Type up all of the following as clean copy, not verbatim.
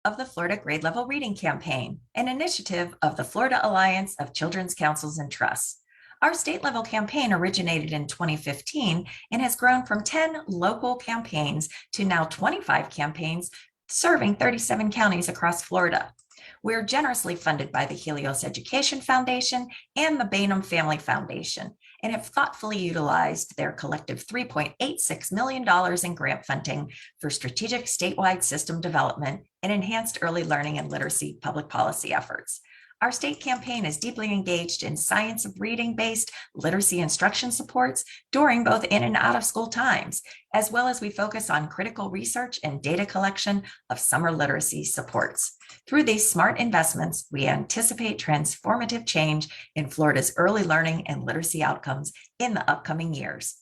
of the Florida Grade Level Reading Campaign, an initiative of the Florida Alliance of Children's Councils and Trusts. Our state level campaign originated in 2015 and has grown from 10 local campaigns to now 25 campaigns serving 37 counties across Florida. We're generously funded by the Helios Education Foundation and the Bainham Family Foundation, and have thoughtfully utilized their collective $3.86 million in grant funding for strategic statewide system development and enhanced early learning and literacy public policy efforts. Our state campaign is deeply engaged in science of reading-based literacy instruction supports during both in and out of school times, as well as we focus on critical research and data collection of summer literacy supports. Through these smart investments, we anticipate transformative change in Florida's early learning and literacy outcomes in the upcoming years.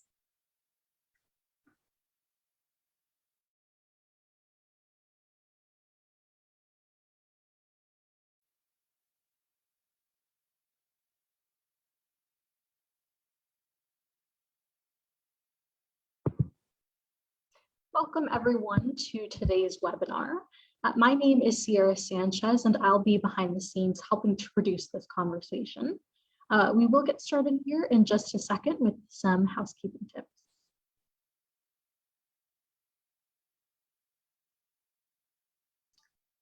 Welcome everyone to today's webinar. My name is Sierra Sanchez and I'll be behind the scenes helping to produce this conversation. We will get started here in just a second with some housekeeping tips.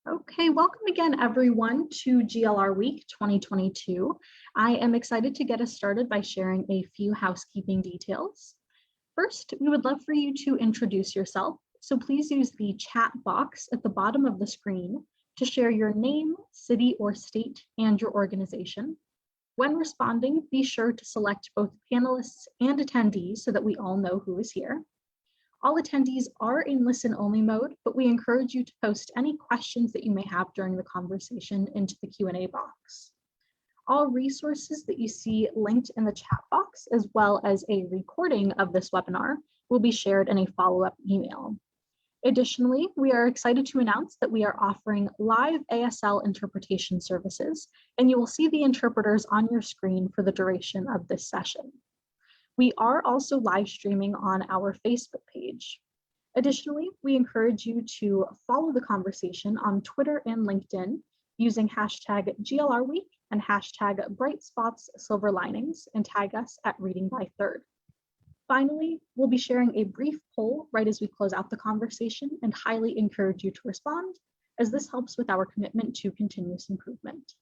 Okay, welcome again everyone to GLR Week 2022. I am excited to get us started by sharing a few housekeeping details. First, we would love for you to introduce yourself, so please use the chat box at the bottom of the screen to share your name, city or state, and your organization. When responding, be sure to select both panelists and attendees so that we all know who is here. All attendees are in listen-only mode, but we encourage you to post any questions that you may have during the conversation into the Q&A box. All resources that you see linked in the chat box, as well as a recording of this webinar, will be shared in a follow-up email. Additionally, we are excited to announce that we are offering live ASL interpretation services, and you will see the interpreters on your screen for the duration of this session. We are also live streaming on our Facebook page. Additionally, we encourage you to follow the conversation on Twitter and LinkedIn using hashtag GLRweek and hashtag BrightSpotsSilverLinings and tag us at Reading by Third. Finally, we'll be sharing a brief poll right as we close out the conversation and highly encourage you to respond, as this helps with our commitment to continuous improvement.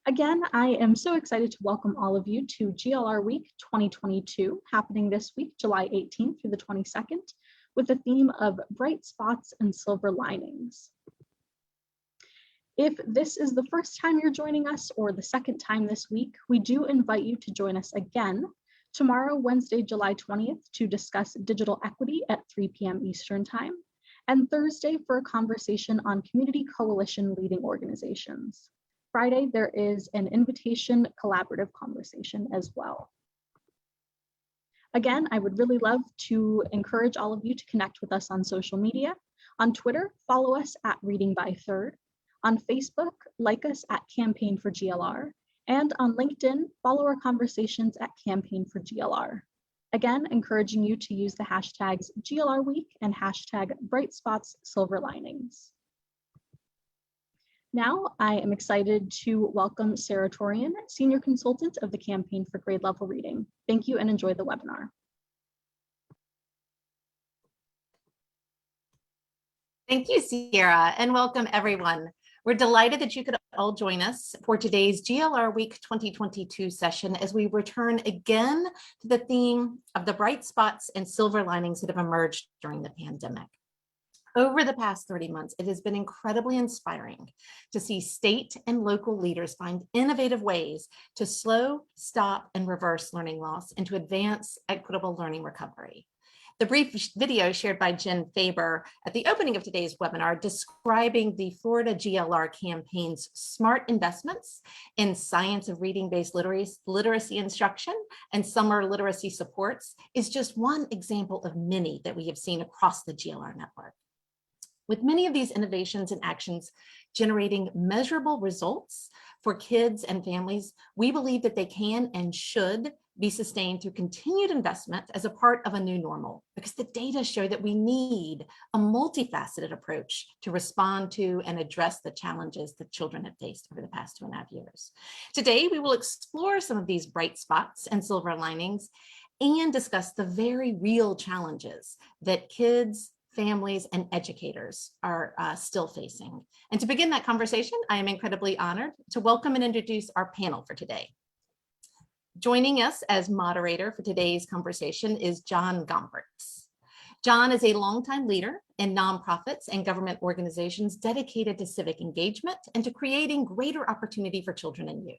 Again, I am so excited to welcome all of you to GLR Week 2022, happening this week, July 18th through the 22nd, with the theme of Bright Spots and Silver Linings. If this is the first time you're joining us or the second time this week, we do invite you to join us again tomorrow, Wednesday, July 20th, to discuss digital equity at 3 p.m. Eastern Time, and Thursday for a conversation on community coalition leading organizations. Friday, there is an invitation collaborative conversation as well. Again, I would really love to encourage all of you to connect with us on social media. On Twitter, follow us at Reading by Third. On Facebook, like us at Campaign for GLR. And on LinkedIn, follow our conversations at Campaign for GLR. Again, encouraging you to use the hashtags GLRweek and hashtag BrightSpotsSilverLinings. Now, I am excited to welcome Sarah Torian, Senior Consultant of the Campaign for Grade Level Reading. Thank you and enjoy the webinar. Thank you, Sierra, and welcome everyone. We're delighted that you could all join us for today's GLR Week 2022 session as we return again to the theme of the bright spots and silver linings that have emerged during the pandemic. Over the past 30 months, it has been incredibly inspiring to see state and local leaders find innovative ways to slow, stop, and reverse learning loss and to advance equitable learning recovery. The brief video shared by Jen Faber at the opening of today's webinar describing the Florida GLR campaign's smart investments in science of reading-based literacy instruction and summer literacy supports is just one example of many that we have seen across the GLR network. With many of these innovations and actions generating measurable results for kids and families, we believe that they can and should be sustained through continued investment as a part of a new normal, because the data show that we need a multifaceted approach to respond to and address the challenges that children have faced over the past 2.5 years. Today, we will explore some of these bright spots and silver linings and discuss the very real challenges that kids, families, and educators are still facing. And to begin that conversation, I am incredibly honored to welcome and introduce our panel for today. Joining us as moderator for today's conversation is John Gompertz. John is a longtime leader in nonprofits and government organizations dedicated to civic engagement and to creating greater opportunity for children and youth.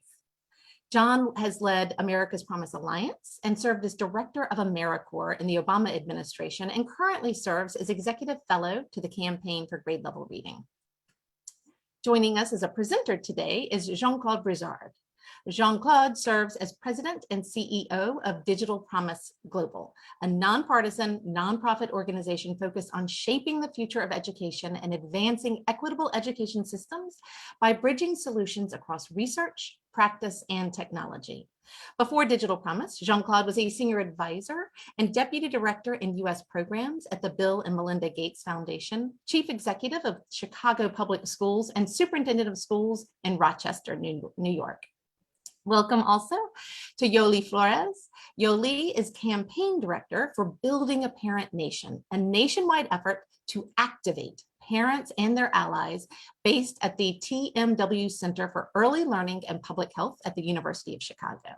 John has led America's Promise Alliance and served as Director of AmeriCorps in the Obama administration and currently serves as Executive Fellow to the Campaign for Grade Level Reading. Joining us as a presenter today is Jean-Claude Brizard. Jean-Claude serves as President and CEO of Digital Promise Global, a nonpartisan nonprofit organization focused on shaping the future of education and advancing equitable education systems by bridging solutions across research, practice, and technology. Before Digital Promise, Jean-Claude was a senior advisor and deputy director in U.S. programs at the Bill and Melinda Gates Foundation, chief executive of Chicago Public Schools, and superintendent of schools in Rochester, New York. Welcome also to Yoli Flores. Yoli is campaign director for Building a Parent Nation, a nationwide effort to activate parents and their allies based at the TMW Center for Early Learning and Public Health at the University of Chicago.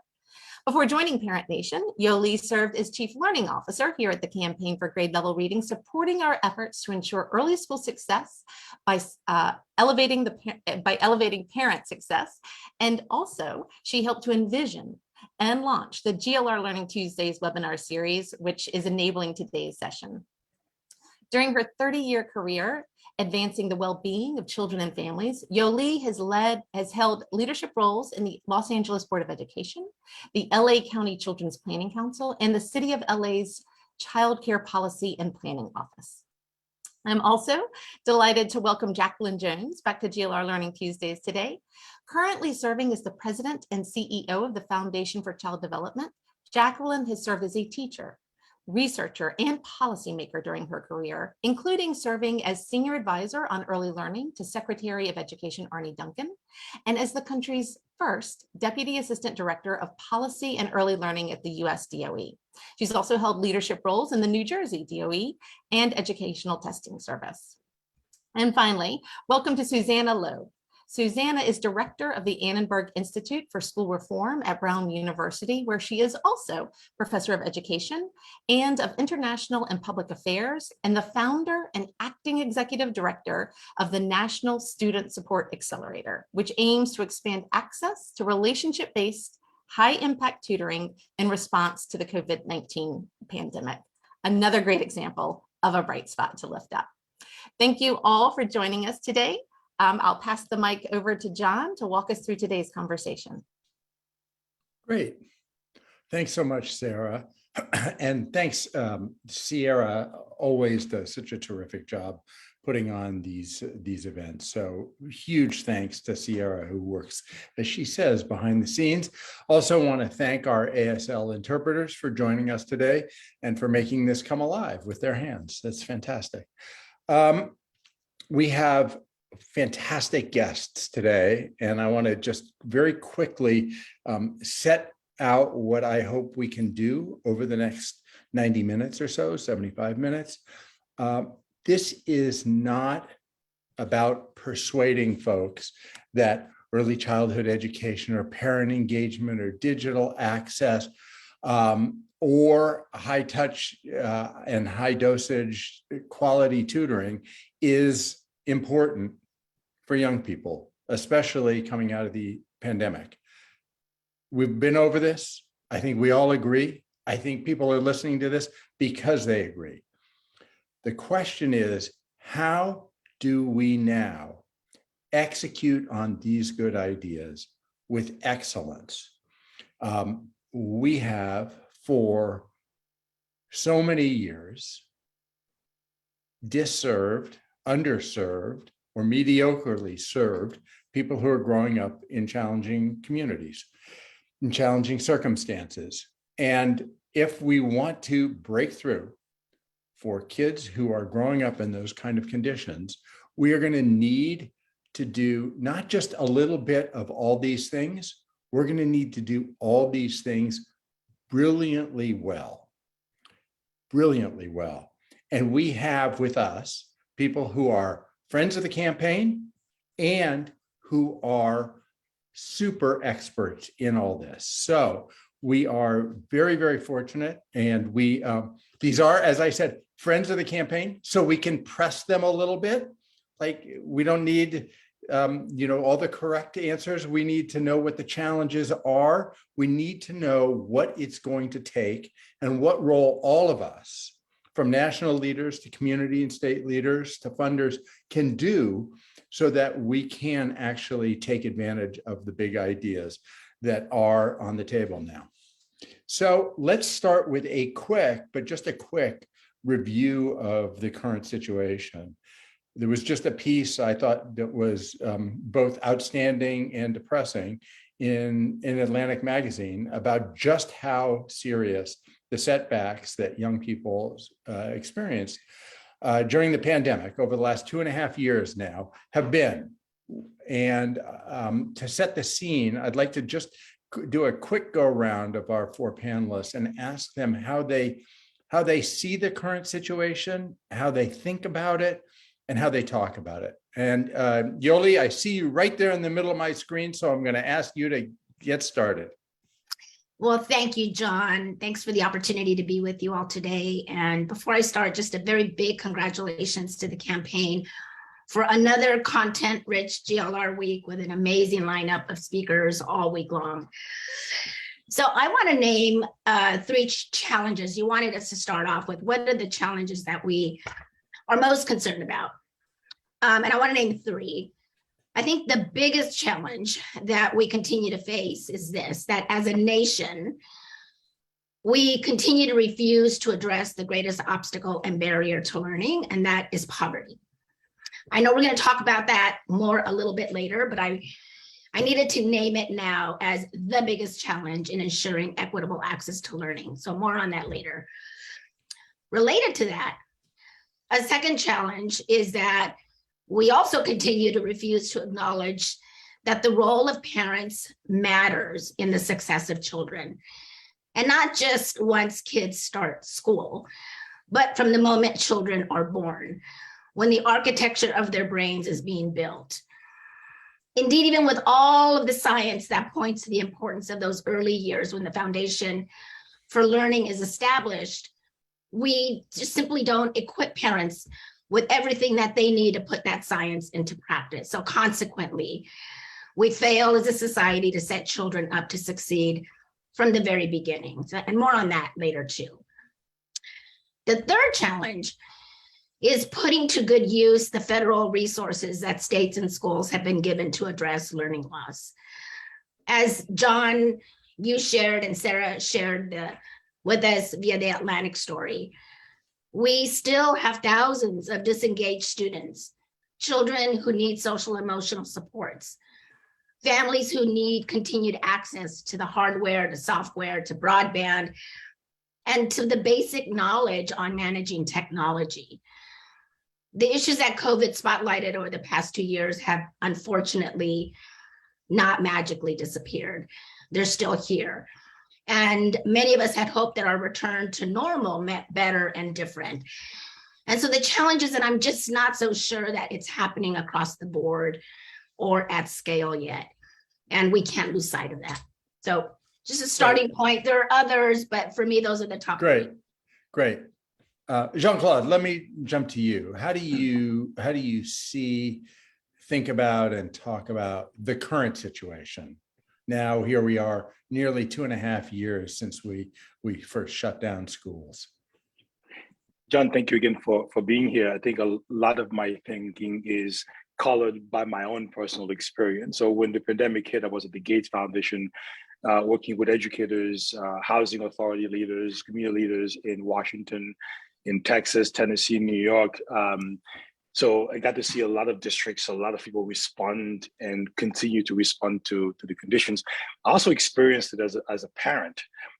Before joining Parent Nation, Yoli served as Chief Learning Officer here at the Campaign for Grade Level Reading, supporting our efforts to ensure early school success by elevating parent success. And also, she helped to envision and launch the GLR Learning Tuesdays webinar series, which is enabling today's session. During her 30-year career advancing the well-being of children and families, Yoli has held leadership roles in the Los Angeles Board of Education, the LA County Children's Planning Council, and the City of LA's Child Care Policy and Planning Office. I'm also delighted to welcome Jacqueline Jones back to GLR Learning Tuesdays today. Currently serving as the president and CEO of the Foundation for Child Development, Jacqueline has served as a teacher, researcher, and policymaker during her career, including serving as senior advisor on early learning to Secretary of Education Arne Duncan, and as the country's first Deputy Assistant Director of Policy and Early Learning at the US DOE. She's also held leadership roles in the New Jersey DOE and Educational Testing Service. And finally, welcome to Susanna Lowe. Susanna is director of the Annenberg Institute for School Reform at Brown University, where she is also professor of education and of international and public affairs, and the founder and acting executive director of the National Student Support Accelerator, which aims to expand access to relationship-based, high-impact tutoring in response to the COVID-19 pandemic. Another great example of a bright spot to lift up. Thank you all for joining us today. I'll pass the mic over to John to walk us through today's conversation. Great. Thanks so much, Sarah. And thanks, Sierra always does such a terrific job putting on these events. So huge thanks to Sierra, who works, as she says, behind the scenes. Also want to thank our ASL interpreters for joining us today and for making this come alive with their hands. That's fantastic. We have fantastic guests today, and I want to just very quickly set out what I hope we can do over the next 90 minutes or so, 75 minutes. This is not about persuading folks that early childhood education or parent engagement or digital access or high touch and high dosage quality tutoring is important for young people, especially coming out of the pandemic. We've been over this. I think we all agree. I think people are listening to this because they agree. The question is, how do we now execute on these good ideas with excellence? We have, for so many years, disserved, underserved, or mediocrely served people who are growing up in challenging communities, in challenging circumstances. And if we want to break through for kids who are growing up in those kind of conditions, we are going to need to do not just a little bit of all these things, we're going to need to do all these things brilliantly well. Brilliantly well. And we have with us people who are friends of the campaign and who are super experts in all this. So we are very, very fortunate. And these are, as I said, friends of the campaign, so we can press them a little bit. Like, we don't need all the correct answers. We need to know what the challenges are. We need to know what it's going to take and what role all of us, from national leaders to community and state leaders to funders, can do so that we can actually take advantage of the big ideas that are on the table now. So let's start with a quick review of the current situation. There was just a piece I thought that was both outstanding and depressing in Atlantic Magazine about just how serious the setbacks that young people experienced during the pandemic over the last 2.5 years now have been. And to set the scene, I'd like to just do a quick go around of our 4 panelists and ask them how they see the current situation, how they think about it, and how they talk about it. And Yoli, I see you right there in the middle of my screen, so I'm going to ask you to get started. Well, thank you, John. Thanks for the opportunity to be with you all today. And before I start, just a very big congratulations to the campaign for another content-rich GLR week with an amazing lineup of speakers all week long. So I want to name 3 challenges. You wanted us to start off with what are the challenges that we are most concerned about? And I want to name 3. I think the biggest challenge that we continue to face is this, that as a nation, we continue to refuse to address the greatest obstacle and barrier to learning, and that is poverty. I know we're going to talk about that more a little bit later, but I needed to name it now as the biggest challenge in ensuring equitable access to learning. So more on that later. Related to that, a second challenge is that we also continue to refuse to acknowledge that the role of parents matters in the success of children. And not just once kids start school, but from the moment children are born, when the architecture of their brains is being built. Indeed, even with all of the science that points to the importance of those early years when the foundation for learning is established, we just simply don't equip parents with everything that they need to put that science into practice. So consequently, we fail as a society to set children up to succeed from the very beginning. And more on that later too. The third challenge is putting to good use the federal resources that states and schools have been given to address learning loss. As John, you shared, and Sarah shared with us via the Atlantic story, we still have thousands of disengaged students, children who need social emotional supports, families who need continued access to the hardware, to software, to broadband, and to the basic knowledge on managing technology. The issues that COVID spotlighted over the past 2 years have unfortunately not magically disappeared. They're still here. And many of us had hoped that our return to normal meant better and different. And so the challenge is that I'm just not so sure that it's happening across the board or at scale yet. And we can't lose sight of that. So just a starting point. There are others, but for me, those are the top. Great. Jean-Claude, let me jump to you. How do you think about and talk about the current situation? Now, here we are, nearly 2.5 years since we first shut down schools. John, thank you again for being here. I think a lot of my thinking is colored by my own personal experience. So when the pandemic hit, I was at the Gates Foundation, working with educators, housing authority leaders, community leaders in Washington, in Texas, Tennessee, New York. So I got to see a lot of districts, a lot of people respond and continue to respond to the conditions. I also experienced it as a parent.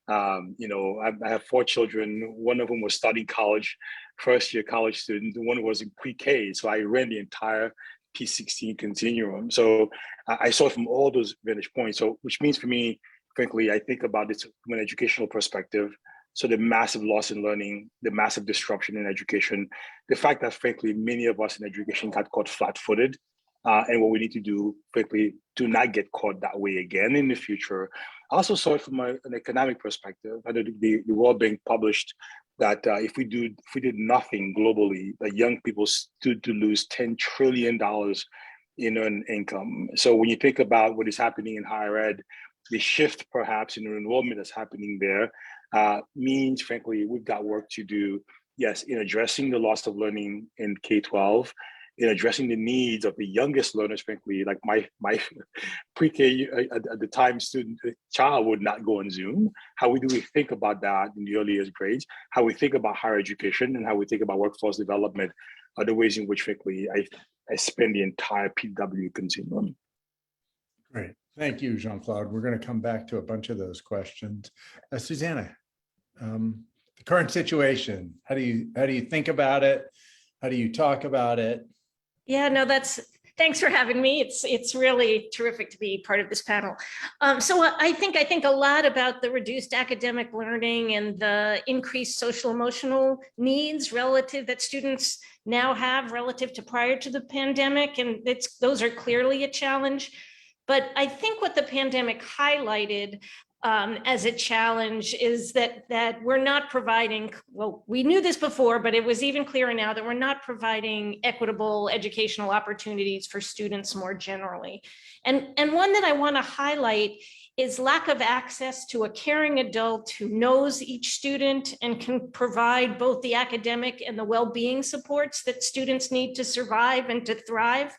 I have 4 children. One of them was starting college, first year college student. One was in pre-K. So I ran the entire P16 continuum. So I saw it from all those vantage points. So which means for me, frankly, I think about this from an educational perspective. So the massive loss in learning, the massive disruption in education, the fact that frankly, many of us in education got caught flat-footed. And what we need to do, frankly, to not get caught that way again in the future. I also saw it from an economic perspective. I know the World Bank published that if we did nothing globally, that young people stood to lose $10 trillion in earned income. So when you think about what is happening in higher ed, the shift perhaps in enrollment that's happening there means, frankly, we've got work to do, yes, in addressing the loss of learning in K-12, in addressing the needs of the youngest learners, frankly, like my pre-K at the time child would not go on Zoom. How do we think about that in the earliest grades? How we think about higher education and how we think about workforce development are the ways in which, frankly, I spend the entire PW continuum. Great. Thank you, Jean-Claude. We're going to come back to a bunch of those questions. Susanna, the current situation, how do you think about it? How do you talk about it? Yeah, no, thanks for having me. It's really terrific to be part of this panel. So I think a lot about the reduced academic learning and the increased social emotional needs that students now have relative to prior to the pandemic. And those are clearly a challenge. But I think what the pandemic highlighted as a challenge is that we're not providing, well, we knew this before, but it was even clearer now that we're not providing equitable educational opportunities for students more generally. And one that I want to highlight is lack of access to a caring adult who knows each student and can provide both the academic and the well-being supports that students need to survive and to thrive.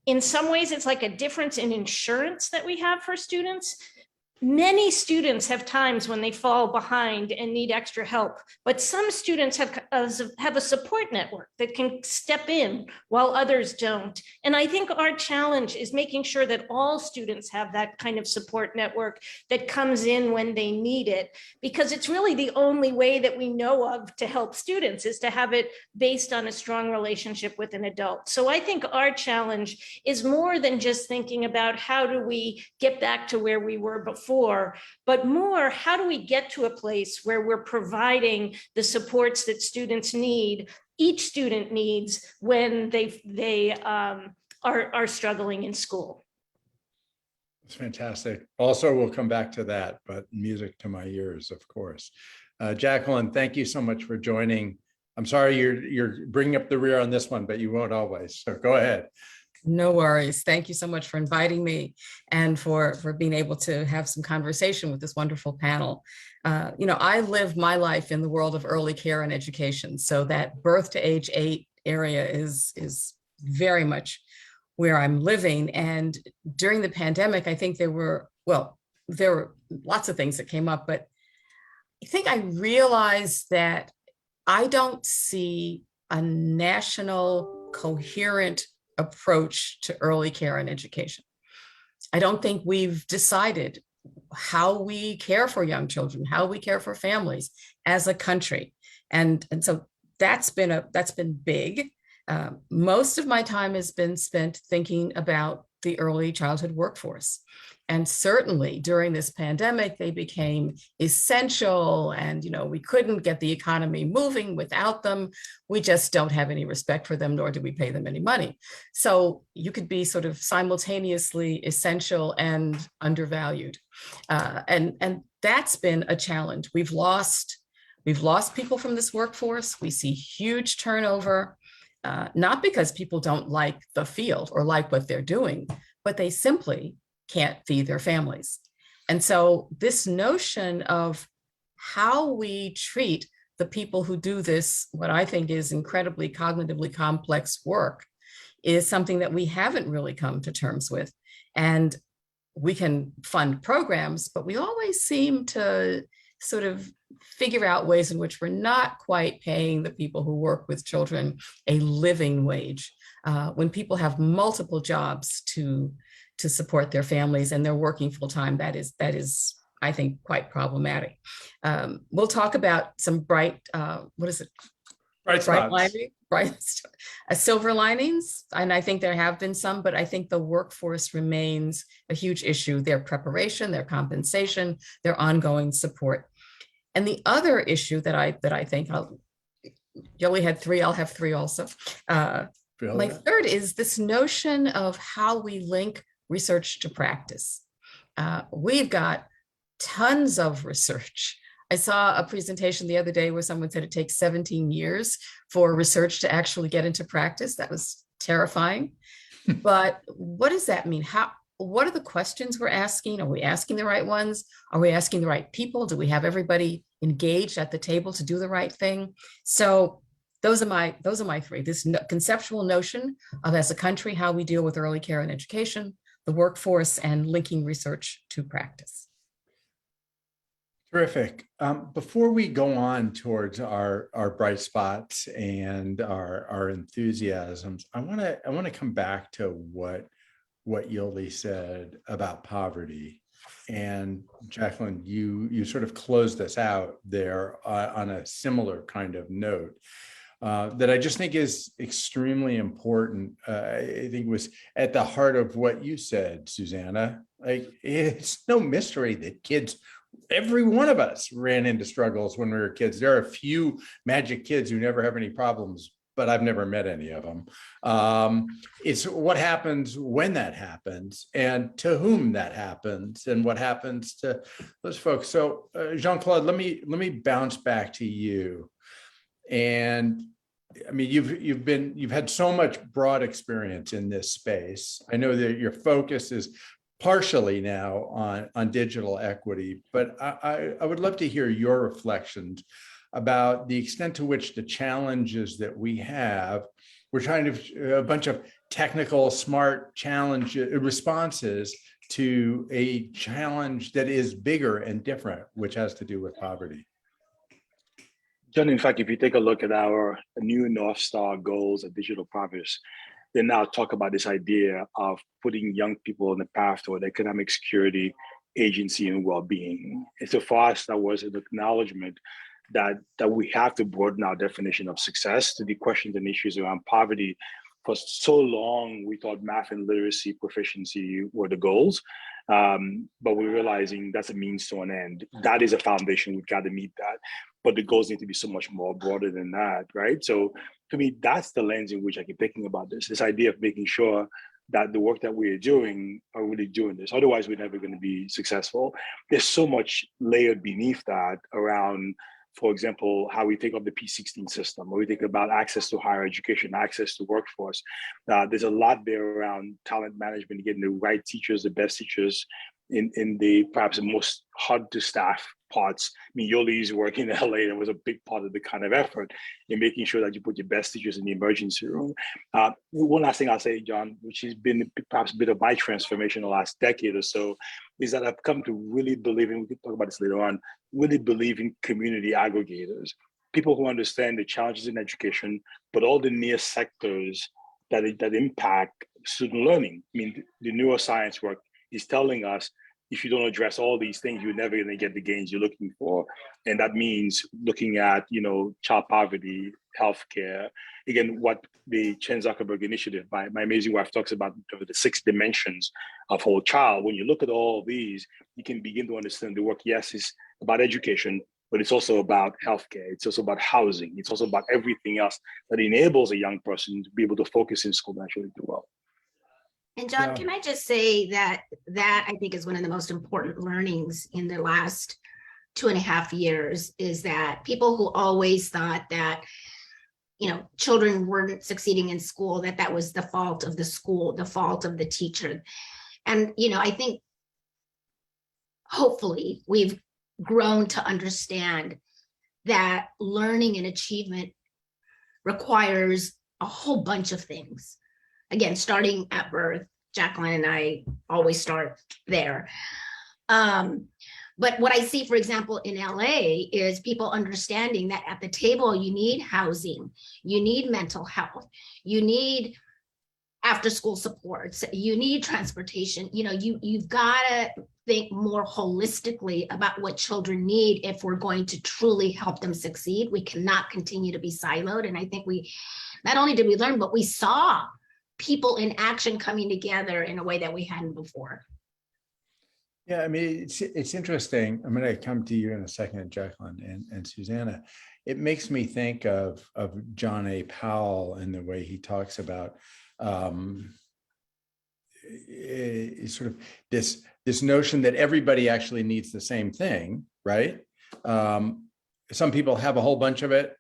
In some ways, it's like a difference in insurance that we have for students. Many students have times when they fall behind and need extra help, but some students have a support network that can step in while others don't. And I think our challenge is making sure that all students have that kind of support network that comes in when they need it, because it's really the only way that we know of to help students is to have it based on a strong relationship with an adult. So I think our challenge is more than just thinking about how do we get back to where we were before, but more, how do we get to a place where we're providing the supports that students need, each student needs when they are struggling in school. It's fantastic. Also, we'll come back to that, but music to my ears, of course. Jacqueline, thank you so much for joining. I'm sorry you're bringing up the rear on this one, but you won't always, so go ahead. No worries. Thank you so much for inviting me and for being able to have some conversation with this wonderful panel. I lived my life in the world of early care and education. So that birth to age 8 area is very much where I'm living. And during the pandemic, I think there were lots of things that came up, but I think I realized that I don't see a national coherent approach to early care and education. I don't think we've decided how we care for young children, how we care for families as a country. And so that's been big. Most of my time has been spent thinking about the early childhood workforce. And certainly during this pandemic, they became essential, and we couldn't get the economy moving without them. We just don't have any respect for them, nor do we pay them any money. So you could be sort of simultaneously essential and undervalued. And that's been a challenge. We've lost people from this workforce. We see huge turnover, not because people don't like the field or like what they're doing, but they simply can't feed their families. And so this notion of how we treat the people who do this, what I think is incredibly cognitively complex work, is something that we haven't really come to terms with. And we can fund programs, but we always seem to sort of figure out ways in which we're not quite paying the people who work with children a living wage. When people have multiple jobs to support their families and they're working full time, that is I think, quite problematic. We'll talk about some bright, what is it? Bright spots. Silver linings. And I think there have been some, but I think the workforce remains a huge issue. Their preparation, their compensation, their ongoing support. And the other issue that I think, you only had three, I'll have three also. My third is this notion of how we link research to practice. We've got tons of research. I saw a presentation the other day where someone said it takes 17 years for research to actually get into practice. That was terrifying. But what does that mean? What are the questions we're asking? Are we asking the right ones? Are we asking the right people? Do we have everybody engaged at the table to do the right thing? So those are my three. This conceptual notion of, as a country, how we deal with early care and education, the workforce, and linking research to practice. Terrific. Before we go on towards our bright spots and our enthusiasms, I want to come back to what Yoli said about poverty. And Jacqueline, you sort of closed us out there on a similar kind of note that I just think is extremely important. I think was at the heart of what you said, Susanna. Like, it's no mystery that kids, every one of us, ran into struggles when we were kids. There are a few magic kids who never have any problems, but I've never met any of them. It's what happens when that happens, and to whom that happens, and what happens to those folks. So Jean-Claude, let me bounce back to you. And I mean, you've had so much broad experience in this space. I know that your focus is partially now on digital equity, but I would love to hear your reflections about the extent to which the challenges that we have, we're trying to a bunch of technical, smart challenge responses to a challenge that is bigger and different, which has to do with poverty. John, in fact, if you take a look at our new North Star goals of digital progress, they now talk about this idea of putting young people on the path toward economic security, agency, and well-being. And so for us, that was an acknowledgement that we have to broaden our definition of success to the questions and issues around poverty. For so long, we thought math and literacy proficiency were the goals, but we're realizing that's a means to an end. That is a foundation. We've got to meet that, but the goals need to be so much more broader than that, right? So to me, that's the lens in which I keep thinking about this idea of making sure that the work that we are doing are really doing this. Otherwise, we're never going to be successful. There's so much layered beneath that around, for example, how we think of the P16 system, or we think about access to higher education, access to workforce. There's a lot there around talent management, getting the right teachers, the best teachers in the perhaps the most hard to staff parts. I mean, Yoli's work in LA, that was a big part of the kind of effort in making sure that you put your best teachers in the emergency room. One last thing I'll say, John, which has been perhaps a bit of my transformation the last decade or so, is that I've come to really believe, and we can talk about this later on, really believe in community aggregators, people who understand the challenges in education, but all the near sectors that impact student learning. I mean, the neuroscience work is telling us if you don't address all these things, you're never going to get the gains you're looking for. And that means looking at, child poverty, healthcare, again, what the Chen Zuckerberg initiative, my amazing wife, talks about the 6 dimensions of whole child. When you look at all these, you can begin to understand the work, yes, is about education, but it's also about healthcare. It's also about housing. It's also about everything else that enables a young person to be able to focus in school and actually do well. And John, can I just say that I think is one of the most important learnings in the last 2.5 years, is that people who always thought that, children weren't succeeding in school, that was the fault of the school, the fault of the teacher. And, I think hopefully we've grown to understand that learning and achievement requires a whole bunch of things. Again, starting at birth, Jacqueline and I always start there. But what I see, for example, in LA is people understanding that at the table, you need housing, you need mental health, you need after school supports, you need transportation. You've got to think more holistically about what children need if we're going to truly help them succeed. We cannot continue to be siloed. And I think not only did we learn, but we saw people in action coming together in a way that we hadn't before. Yeah, I mean, it's interesting. I'm going to come to you in a second, Jacqueline and Susanna. It makes me think of John A. Powell and the way he talks about sort of this notion that everybody actually needs the same thing, right? Some people have a whole bunch of it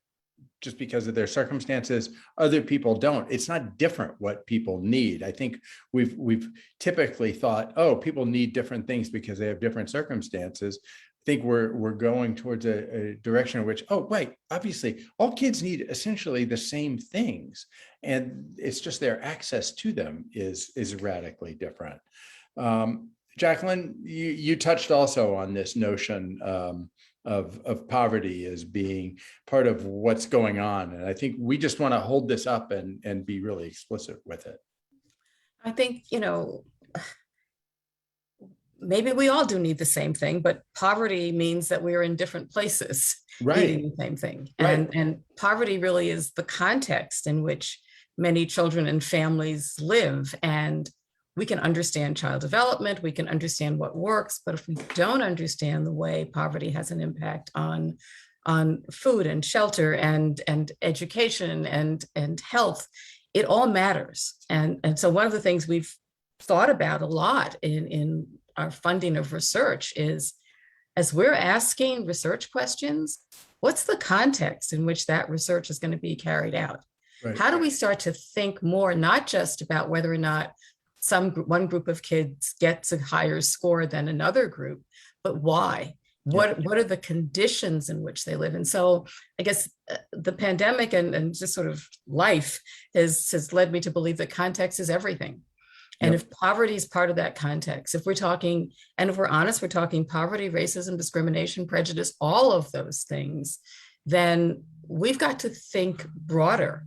just because of their circumstances. Other people don't. It's not different what people need. I think we've typically thought, oh, people need different things because they have different circumstances. I think we're going towards a direction in which, oh, wait, obviously all kids need essentially the same things. And it's just their access to them is radically different. Jacqueline, you touched also on this notion of poverty as being part of what's going on. And I think we just want to hold this up and be really explicit with it. I think, maybe we all do need the same thing, but poverty means that we're in different places needing the same thing. Right. And poverty really is the context in which many children and families live. And we can understand child development, we can understand what works, but if we don't understand the way poverty has an impact on food and shelter and education and health, it all matters. And so one of the things we've thought about a lot in our funding of research is, as we're asking research questions, what's the context in which that research is going to be carried out? Right. How do we start to think more, not just about whether or not one group of kids gets a higher score than another group, but why? What are the conditions in which they live? And so I guess the pandemic and just sort of life has led me to believe that context is everything. And if poverty is part of that context, if we're talking, and if we're honest, we're talking poverty, racism, discrimination, prejudice, all of those things, then we've got to think broader.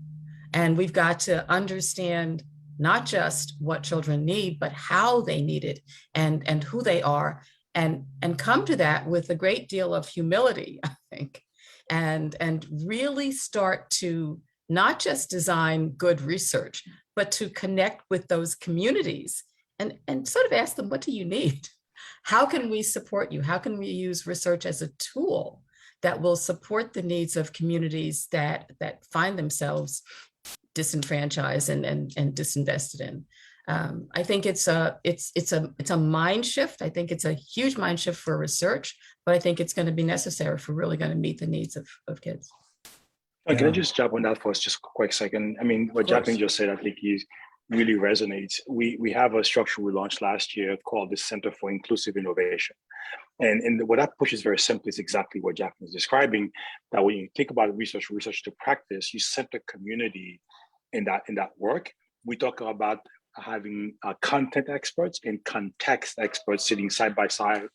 And we've got to understand not just what children need, but how they need it and who they are, and come to that with a great deal of humility, I think, and really start to not just design good research, but to connect with those communities and sort of ask them, what do you need? How can we support you? How can we use research as a tool that will support the needs of communities that find themselves disenfranchised and disinvested in? I think it's a mind shift. I think it's a huge mind shift for research, but I think it's going to be necessary if we're really going to meet the needs of kids. Can I just jump on that for us just a quick second? I mean, what Jacqueline just said, I think really resonates. We have a structure we launched last year called the Center for Inclusive Innovation. And what that pushes very simply is exactly what Jacqueline is describing, that when you think about research to practice, you center community in that work. We talk about having content experts and context experts sitting side by side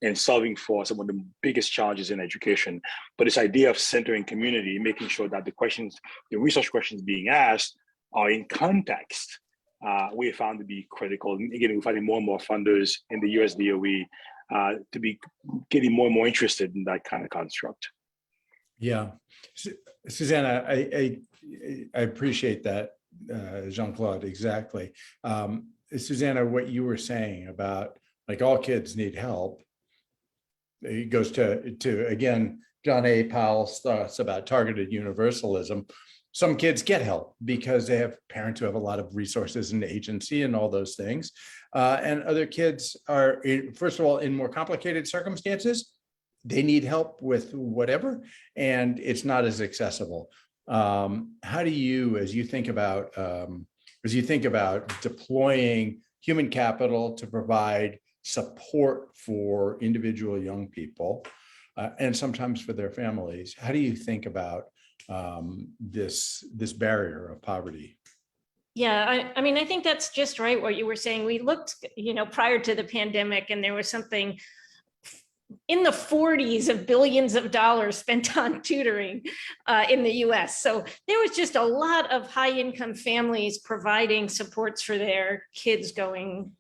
and solving for some of the biggest challenges in education. But this idea of centering community, making sure that the research questions being asked are in context, we have found to be critical. And again, we're finding more and more funders in the US DOE to be getting more and more interested in that kind of construct. Yeah, Susanna, I appreciate that. Jean-Claude, exactly. Susanna, what you were saying about like all kids need help, it goes to again, John A. Powell's thoughts about targeted universalism. Some kids get help because they have parents who have a lot of resources and agency and all those things. And other kids are, first of all, in more complicated circumstances, they need help with whatever, and it's not as accessible. How do you, as you think about deploying human capital to provide support for individual young people and sometimes for their families, how do you think about this barrier of poverty? Yeah, I mean, I think that's just right what you were saying. We looked, prior to the pandemic, and there was something in the 40s of billions of dollars spent on tutoring in the US. So there was just a lot of high income families providing supports for their kids going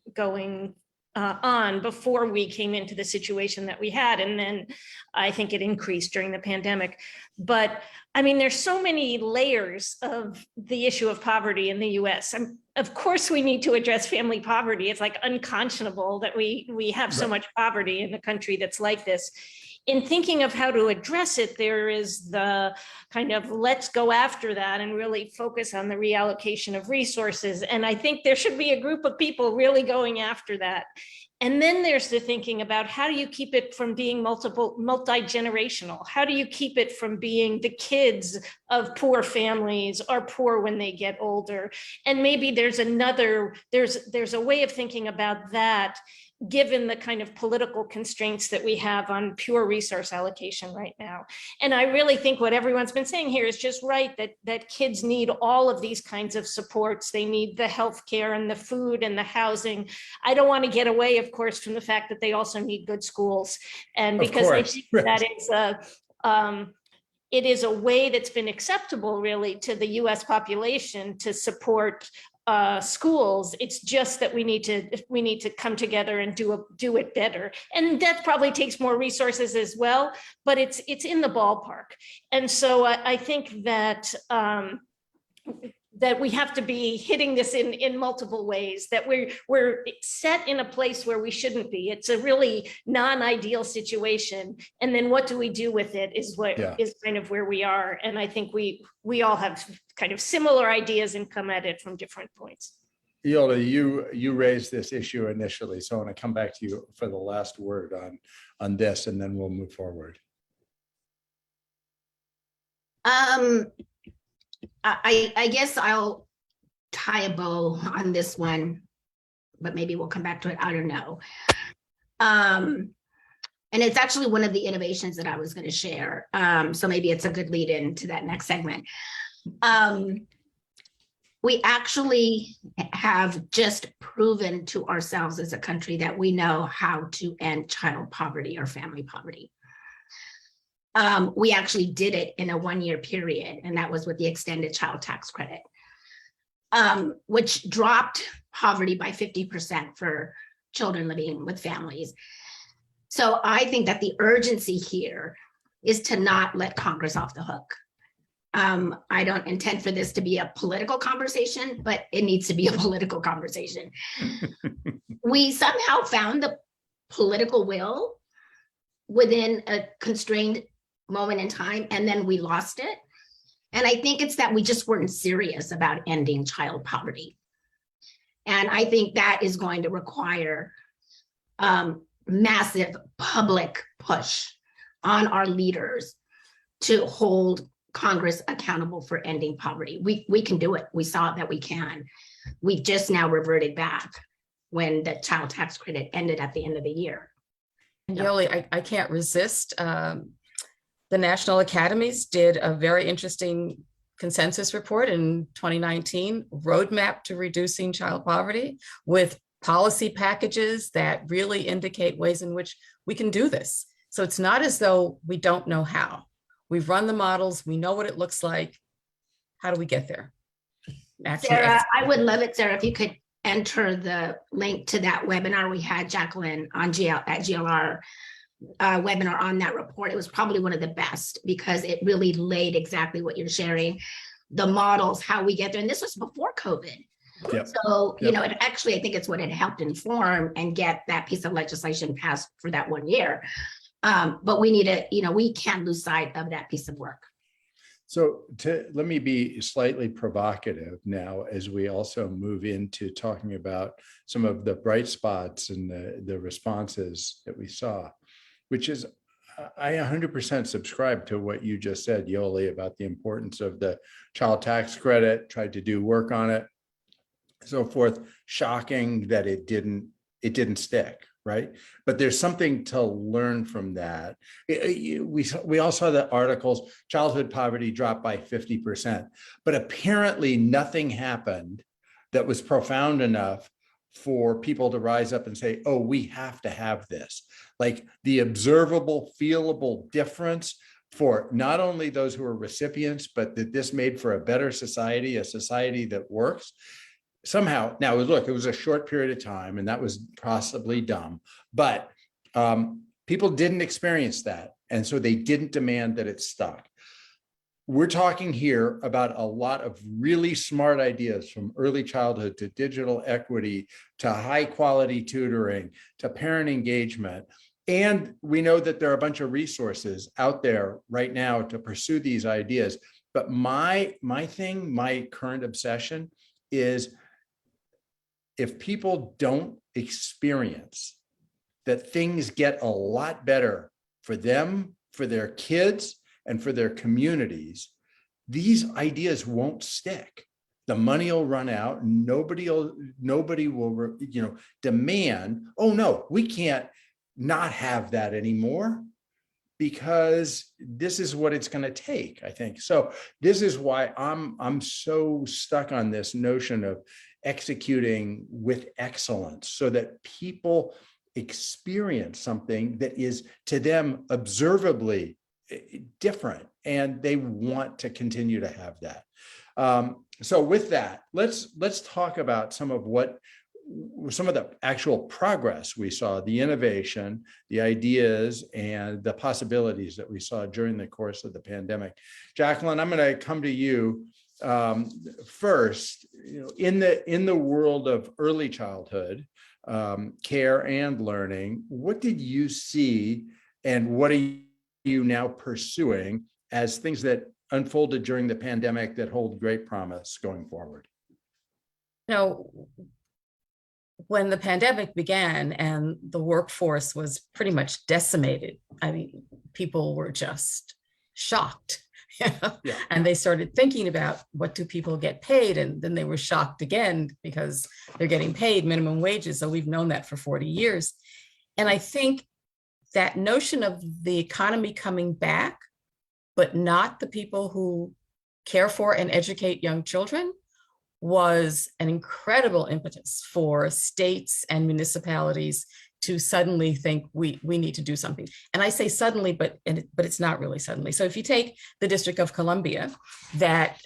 on before we came into the situation that we had. And then I think it increased during the pandemic. But I mean, there's so many layers of the issue of poverty in the US. Of course, we need to address family poverty. It's like unconscionable that we have so much poverty in a country that's like this. In thinking of how to address it, there is the kind of let's go after that and really focus on the reallocation of resources. And I think there should be a group of people really going after that. And then there's the thinking about how do you keep it from being multi-generational? How do you keep it from being the kids of poor families are poor when they get older? And maybe there's a way of thinking about that, given the kind of political constraints that we have on pure resource allocation right now. And I really think what everyone's been saying here is just right, that kids need all of these kinds of supports. They need the healthcare and the food and the housing. I don't want to get away, of course, from the fact that they also need good schools. And because I think that is it is a way that's been acceptable really to the US population to support schools. It's just that we need to come together and do it better. And that probably takes more resources as well, but it's in the ballpark. And so I think that that we have to be hitting this in multiple ways, that we're set in a place where we shouldn't be. It's a really non-ideal situation. And then what do we do with it is what is kind of where we are. And I think we all have kind of similar ideas and come at it from different points. Yola, you raised this issue initially, so I want to come back to you for the last word on this, and then we'll move forward. I guess I'll tie a bow on this one, but maybe we'll come back to it. I don't know. And it's actually one of the innovations that I was going to share. So maybe it's a good lead in to that next segment. We actually have just proven to ourselves as a country that we know how to end child poverty or family poverty. We actually did it in a 1-year period, and that was with the extended child tax credit, which dropped poverty by 50% for children living with families. So I think that the urgency here is to not let Congress off the hook. I don't intend for this to be a political conversation, but it needs to be a political conversation. We somehow found the political will within a constrained moment in time, and then we lost it. And I think it's that we just weren't serious about ending child poverty. And I think that is going to require massive public push on our leaders to hold Congress accountable for ending poverty. We can do it. We saw that we can. We've just now reverted back when the child tax credit ended at the end of the year. Yoli, I can't resist. The National Academies did a very interesting consensus report in 2019, roadmap to reducing child poverty, with policy packages that really indicate ways in which we can do this. So it's not as though we don't know how. We've run the models, we know what it looks like. How do we get there? Sarah, I would love it, Sarah, if you could enter the link to that webinar we had, Jacqueline, on at GLR webinar on that report. It was probably one of the best because it really laid exactly what you're sharing, the models, how we get there. And this was before COVID. Yep. So, you know, it actually, I think it's what it helped inform and get that piece of legislation passed for that 1 year. But we need to, you know, we can't lose sight of that piece of work. So let me be slightly provocative now as we also move into talking about some of the bright spots and the responses that we saw, which is, I 100% subscribe to what you just said, Yoli, about the importance of the child tax credit, tried to do work on it, so forth. Shocking that it didn't stick, right? But there's something to learn from that. We all saw the articles, childhood poverty dropped by 50%, but apparently nothing happened that was profound enough for people to rise up and say, oh, we have to have this. Like the observable, feelable difference for not only those who are recipients, but that this made for a better society, a society that works. Somehow, now look, it was a short period of time and that was possibly dumb, but people didn't experience that. And so they didn't demand that it stuck. We're talking here about a lot of really smart ideas, from early childhood to digital equity, to high quality tutoring, to parent engagement. And we know that there are a bunch of resources out there right now to pursue these ideas. But my current obsession is, if people don't experience that things get a lot better for them, for their kids, and for their communities, these ideas won't stick. The money will run out. Nobody will demand, oh no, we can't not have that anymore, because this is what it's going to take, I think. So this is why I'm so stuck on this notion of executing with excellence, so that people experience something that is to them observably different, and they want to continue to have that. So with that, let's talk about some of the actual progress we saw, the innovation, the ideas, and the possibilities that we saw during the course of the pandemic. Jacqueline, I'm going to come to you first. In the world of early childhood care and learning, what did you see, and what are you now pursuing as things that unfolded during the pandemic that hold great promise going forward? When the pandemic began and the workforce was pretty much decimated, I mean, people were just shocked. Yeah. And they started thinking about, what do people get paid? And then they were shocked again, because they're getting paid minimum wages. So we've known that for 40 years. And I think that notion of the economy coming back, but not the people who care for and educate young children, was an incredible impetus for states and municipalities to suddenly think we need to do something. And I say suddenly, but it's not really suddenly. So if you take the District of Columbia, that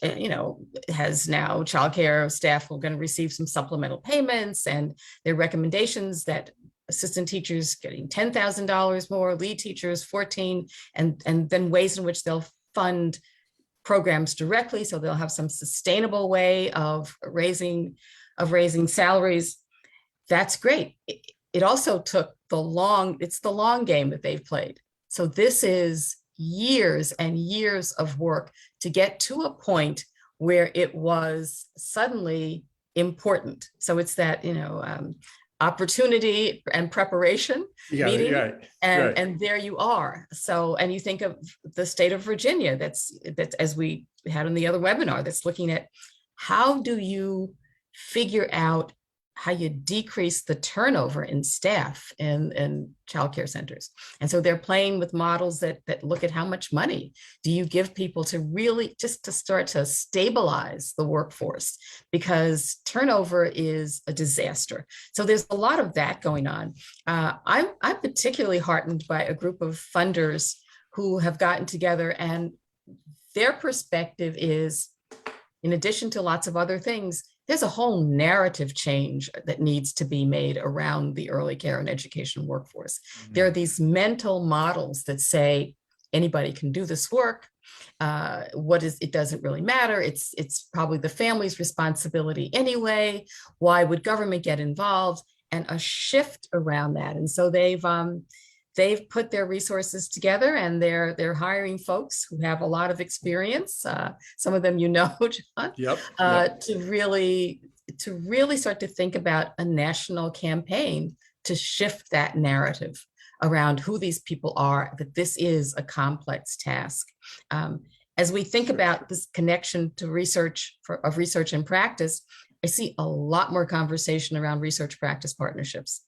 has now childcare staff who are going to receive some supplemental payments, and their recommendations that assistant teachers getting $10,000 more, lead teachers $14,000, and then ways in which they'll fund programs directly, so they'll have some sustainable way of raising salaries. That's great. It also took it's the long game that they've played. So this is years and years of work to get to a point where it was suddenly important. So it's that, opportunity and preparation meeting, and there you are. So, and you think of the state of Virginia, that's as we had on the other webinar, that's looking at how do you figure out how you decrease the turnover in staff in childcare centers. And so they're playing with models that look at how much money do you give people to really just to start to stabilize the workforce, because turnover is a disaster. So there's a lot of that going on. I'm particularly heartened by a group of funders who have gotten together, and their perspective is, in addition to lots of other things, there's a whole narrative change that needs to be made around the early care and education workforce. Mm-hmm. There are these mental models that say anybody can do this work. It doesn't really matter. It's probably the family's responsibility anyway. Why would government get involved? And a shift around that. And so they've put their resources together, and they're hiring folks who have a lot of experience. Some of them, John, to really start to think about a national campaign to shift that narrative around who these people are, that this is a complex task. As we think about this connection to research and practice, I see a lot more conversation around research practice partnerships.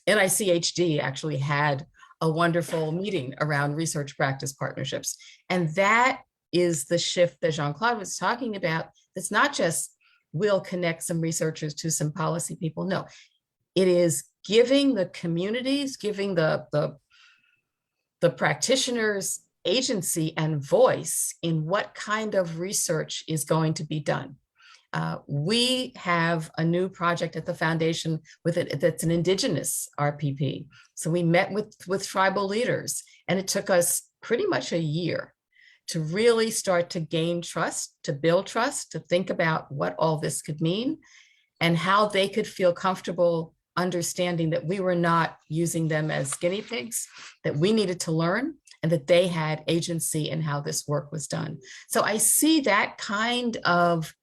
NICHD actually had a wonderful meeting around research practice partnerships. And that is the shift that Jean-Claude was talking about. It's not just we'll connect some researchers to some policy people. No, it is giving the communities, giving the practitioners agency and voice in what kind of research is going to be done. We have a new project at the foundation with it that's an indigenous RPP. So we met with tribal leaders, and it took us pretty much a year to really start to gain trust, to build trust, to think about what all this could mean and how they could feel comfortable understanding that we were not using them as guinea pigs, that we needed to learn, and that they had agency in how this work was done. So I see that kind of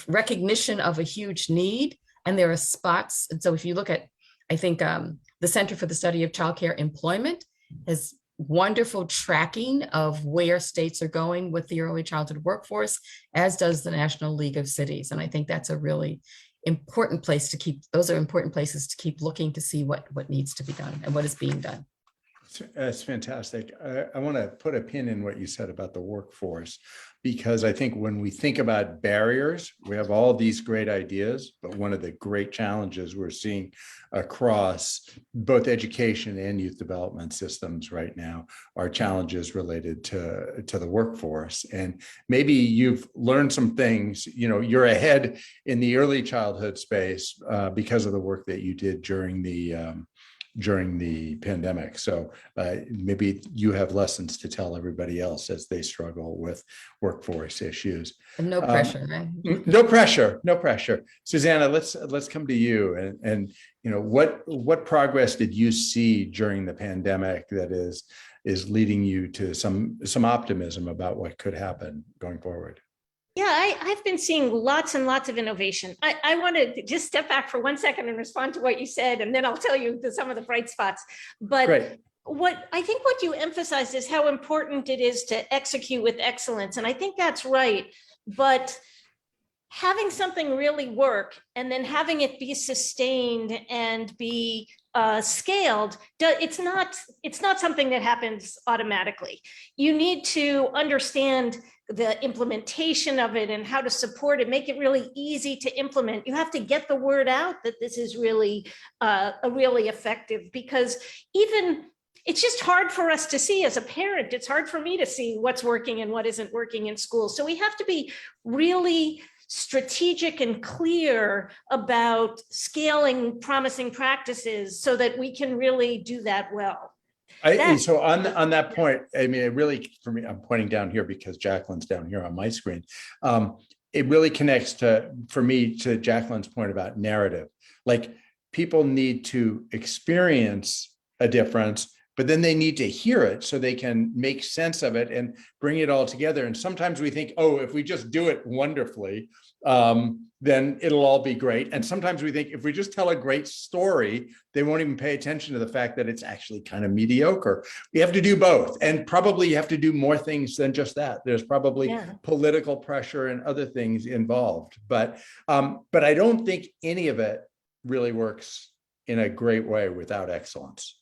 recognition of a huge need, and there are spots. And so if you look at, I think the Center for the Study of Childcare Employment has wonderful tracking of where states are going with the early childhood workforce, as does the National League of Cities. And I think that's a really important place to keep, those are important places to keep looking to see what needs to be done and what is being done. That's fantastic. I want to put a pin in what you said about the workforce, because I think when we think about barriers, we have all these great ideas, but one of the great challenges we're seeing across both education and youth development systems right now are challenges related to the workforce. And maybe you've learned some things, you're ahead in the early childhood space because of the work that you did during the pandemic. So maybe you have lessons to tell everybody else as they struggle with workforce issues. And no pressure, right? No pressure, no pressure. Susanna, let's come to you. And what progress did you see during the pandemic that is leading you to some optimism about what could happen going forward? Yeah, I've been seeing lots and lots of innovation. I want to just step back for 1 second and respond to what you said, and then I'll tell you some of the bright spots. But Great. What you emphasized is how important it is to execute with excellence. And I think that's right. But having something really work and then having it be sustained and be scaled, it's not something that happens automatically. You need to understand the implementation of it and how to support it, make it really easy to implement. You have to get the word out that this is really really effective, because it's just hard for us to see as a parent. It's hard for me to see what's working and what isn't working in school. So we have to be really strategic and clear about scaling promising practices so that we can really do that well. So on that point, I mean, it really, for me, I'm pointing down here because Jacqueline's down here on my screen. It really connects for me to Jacqueline's point about narrative. Like, people need to experience a difference, but then they need to hear it so they can make sense of it and bring it all together. And sometimes we think, oh, if we just do it wonderfully, then it'll all be great. And sometimes we think if we just tell a great story, they won't even pay attention to the fact that it's actually kind of mediocre. We have to do both. And probably you have to do more things than just that. There's probably political pressure and other things involved. But I don't think any of it really works in a great way without excellence.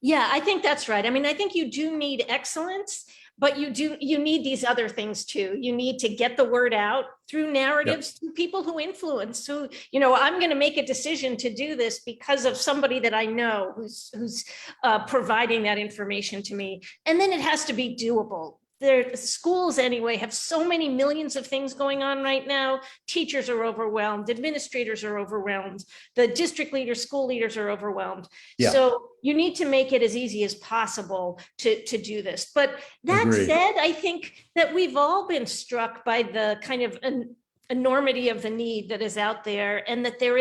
Yeah, I think that's right. I mean, I think you do need excellence, but you need these other things too. You need to get the word out through narratives, through people who influence, who, I'm going to make a decision to do this because of somebody that I know who's providing that information to me. And then it has to be doable. The schools anyway have so many millions of things going on right now. Teachers are overwhelmed, administrators are overwhelmed, the district leaders, school leaders are overwhelmed. Yeah. So you need to make it as easy as possible to do this. But that said, I think that we've all been struck by the kind of enormity of the need that is out there, and that there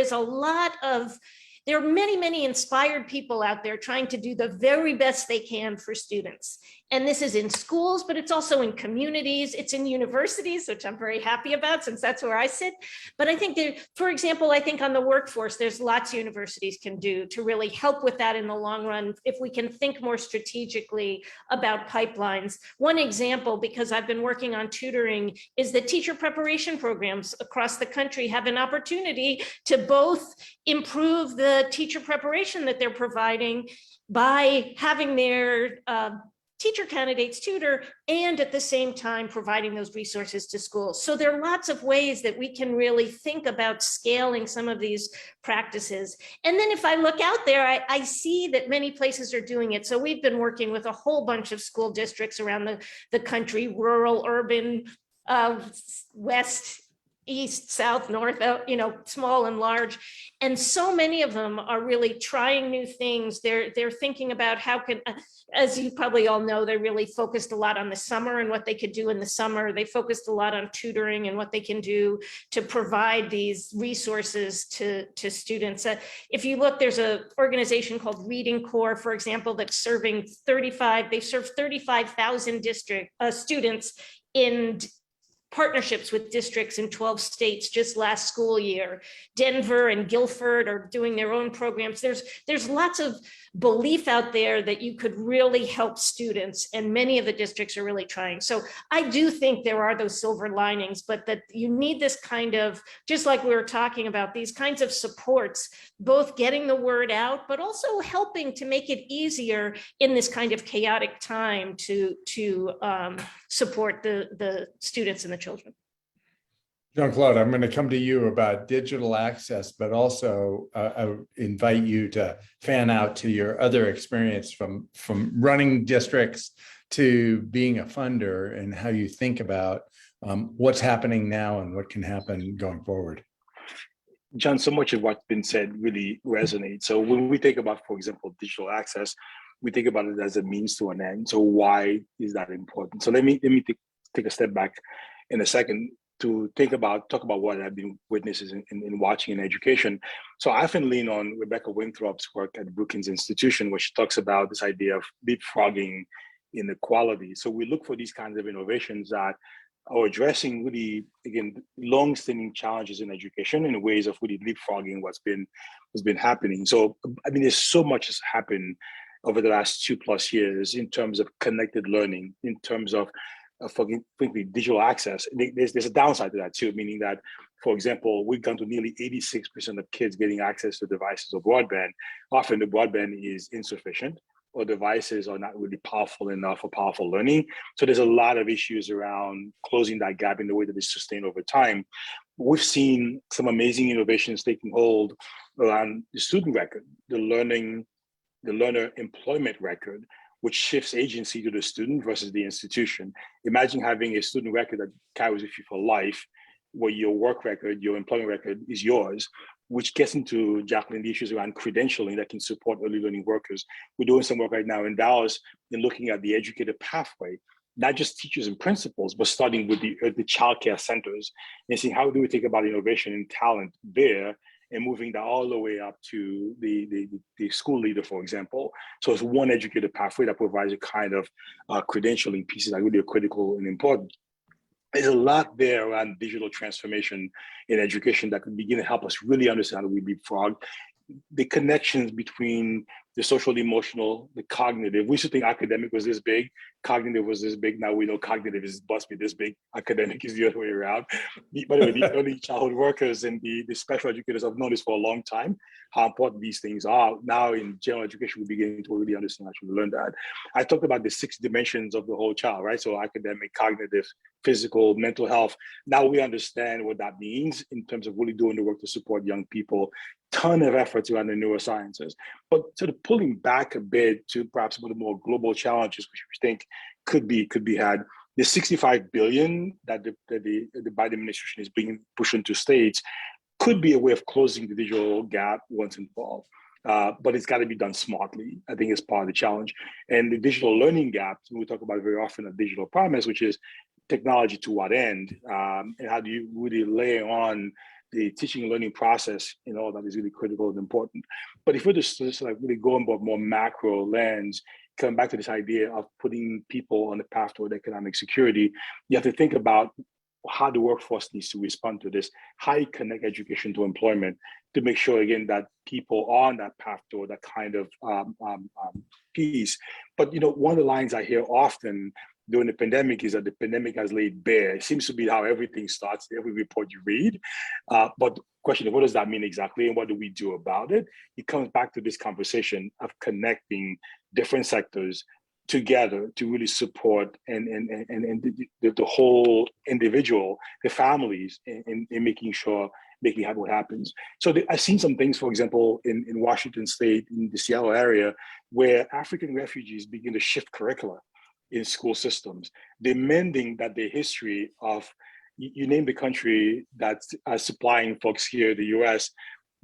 are many, many inspired people out there trying to do the very best they can for students. And this is in schools, but it's also in communities. It's in universities, which I'm very happy about since that's where I sit. But I think for example, I think on the workforce, there's lots universities can do to really help with that in the long run, if we can think more strategically about pipelines. One example, because I've been working on tutoring, is that teacher preparation programs across the country have an opportunity to both improve the teacher preparation that they're providing by having their teacher candidates tutor, and at the same time providing those resources to schools. So there are lots of ways that we can really think about scaling some of these practices. And then if I look out there, I see that many places are doing it. So we've been working with a whole bunch of school districts around the country, rural, urban, west, east, south, north, small and large. And so many of them are really trying new things. They're thinking about how can, as you probably all know, they really focused a lot on the summer and what they could do in the summer. They focused a lot on tutoring and what they can do to provide these resources to students. If you look, there's an organization called Reading Corps, for example, that's serving 35,000 students in partnerships with districts in 12 states just last school year. Denver and Guilford are doing their own programs. There's lots of belief out there that you could really help students, and many of the districts are really trying. So I do think there are those silver linings, but that you need this kind of, just like we were talking about, these kinds of supports, both getting the word out, but also helping to make it easier in this kind of chaotic time to support the students and the children. Jean-Claude, I'm going to come to you about digital access, but also I invite you to fan out to your other experience from running districts to being a funder, and how you think about what's happening now and what can happen going forward. John, so much of what's been said really resonates. So when we think about, for example, digital access, we think about it as a means to an end. So why is that important? So let me take a step back in a second to talk about what I've been witnessing in watching in education. So I often lean on Rebecca Winthrop's work at Brookings Institution, where she talks about this idea of leapfrogging inequality. So we look for these kinds of innovations that are addressing really, again, long-standing challenges in education in ways of really leapfrogging what's been happening. So I mean, there's so much has happened over the last 2+ years in terms of connected learning, in terms of frankly, digital access. There's a downside to that too, meaning that, for example, we've gone to nearly 86% of kids getting access to devices or broadband. Often the broadband is insufficient, or devices are not really powerful enough for powerful learning. So there's a lot of issues around closing that gap in the way that is sustained over time. We've seen some amazing innovations taking hold around the student record, the learner employment record, which shifts agency to the student versus the institution. Imagine having a student record that carries with you for life, where your work record, your employment record is yours, which gets into, Jacqueline, the issues around credentialing that can support early learning workers. We're doing some work right now in Dallas in looking at the educator pathway, not just teachers and principals, but starting with the childcare centers and seeing how do we think about innovation and talent there, and moving that all the way up to the school leader, for example. So it's one educator pathway that provides a kind of credentialing pieces that really are critical and important. There's a lot there around digital transformation in education that can begin to help us really understand how we leapfrog the connections between the social, emotional, the cognitive. We used to think academic was this big, cognitive was this big. Now we know cognitive must be this big. Academic is the other way around. By the way, the early childhood workers and the special educators have known this for a long time, how important these things are. Now in general education, we're beginning to really understand, actually learn that. I talked about the 6 dimensions of the whole child, right? So academic, cognitive, physical, mental health. Now we understand what that means in terms of really doing the work to support young people. Ton of efforts around the neurosciences, but sort of pulling back a bit to perhaps some of the more global challenges, which we think could be had. The $65 billion that the Biden administration is being pushed into states could be a way of closing the digital gap once and for all. But it's got to be done smartly. I think it's part of the challenge. And the digital learning gap, we talk about very often a digital promise, which is technology to what end, and how do you really layer on the teaching and learning process, all that is really critical and important. But if we're just like really going about more macro lens, coming back to this idea of putting people on the path toward economic security, you have to think about how the workforce needs to respond to this, how you connect education to employment to make sure, again, that people are on that path toward that kind of piece. But, one of the lines I hear often during the pandemic is that the pandemic has laid bare. It seems to be how everything starts, every report you read. But the question is, what does that mean exactly? And what do we do about it? It comes back to this conversation of connecting different sectors, together to really support and the whole individual, the families, in making sure making what happens. So I've seen some things, for example, in Washington State, in the Seattle area, where African refugees begin to shift curricula in school systems, demanding that the history of, you name the country that's supplying folks here in the US,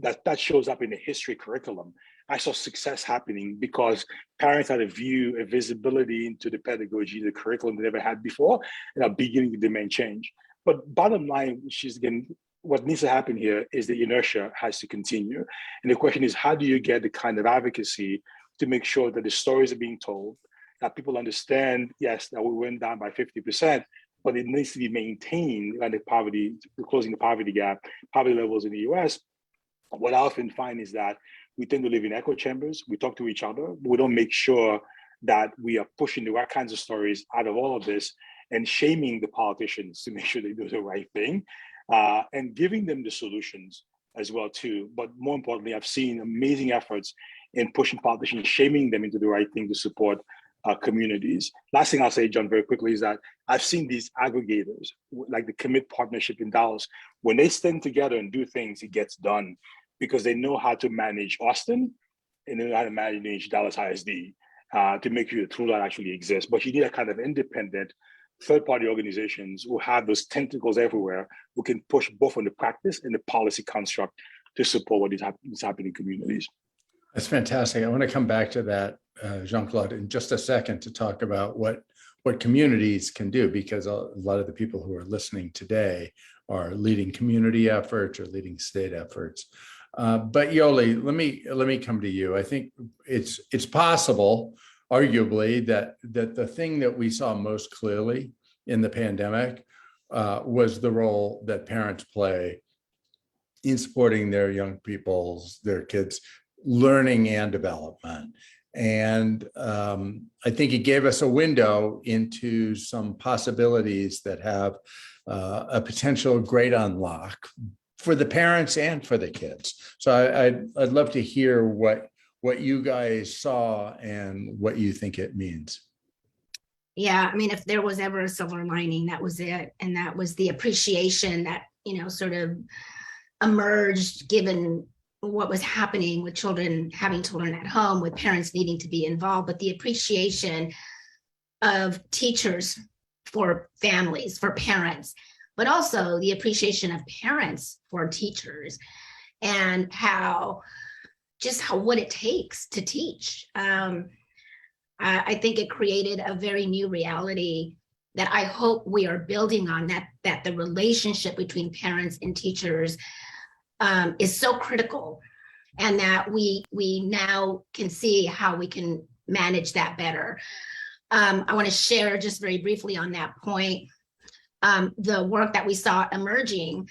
that shows up in the history curriculum. I saw success happening because parents had a visibility into the pedagogy, the curriculum they never had before, and are beginning to demand change. But bottom line, which is, again, what needs to happen here is the inertia has to continue. And the question is, how do you get the kind of advocacy to make sure that the stories are being told, that people understand, yes, that we went down by 50%, but it needs to be maintained, and closing the poverty gap, poverty levels in the US. What I often find is that we tend to live in echo chambers. We talk to each other. We don't make sure that we are pushing the right kinds of stories out of all of this and shaming the politicians to make sure they do the right thing, and giving them the solutions as well too. But more importantly, I've seen amazing efforts in pushing politicians, shaming them into the right thing to support communities. Last thing I'll say, John, very quickly, is that I've seen these aggregators, like the Commit Partnership in Dallas, when they stand together and do things, it gets done, because they know how to manage Austin and they know how to manage Dallas ISD to make sure the tool that actually exists. But you need a kind of independent third-party organizations who have those tentacles everywhere, who can push both on the practice and the policy construct to support what is happening in communities. That's fantastic. I want to come back to that, Jean-Claude, in just a second to talk about what communities can do, because a lot of the people who are listening today are leading community efforts or leading state efforts. But Yoli, let me come to you. I think it's possible, arguably, that the thing that we saw most clearly in the pandemic was the role that parents play in supporting their young people's, their kids' learning and development. And I think it gave us a window into some possibilities that have a potential great unlock for the parents and for the kids. So I'd love to hear what you guys saw and what you think it means. Yeah, I mean, if there was ever a silver lining, that was it. And that was the appreciation that, sort of emerged given what was happening with children having to learn at home, with parents needing to be involved, but the appreciation of teachers for families, for parents, but also the appreciation of parents for teachers, and what it takes to teach. I think it created a very new reality that I hope we are building on, that the relationship between parents and teachers is so critical, and that we now can see how we can manage that better. I want to share just very briefly on that point, the work that we saw emerging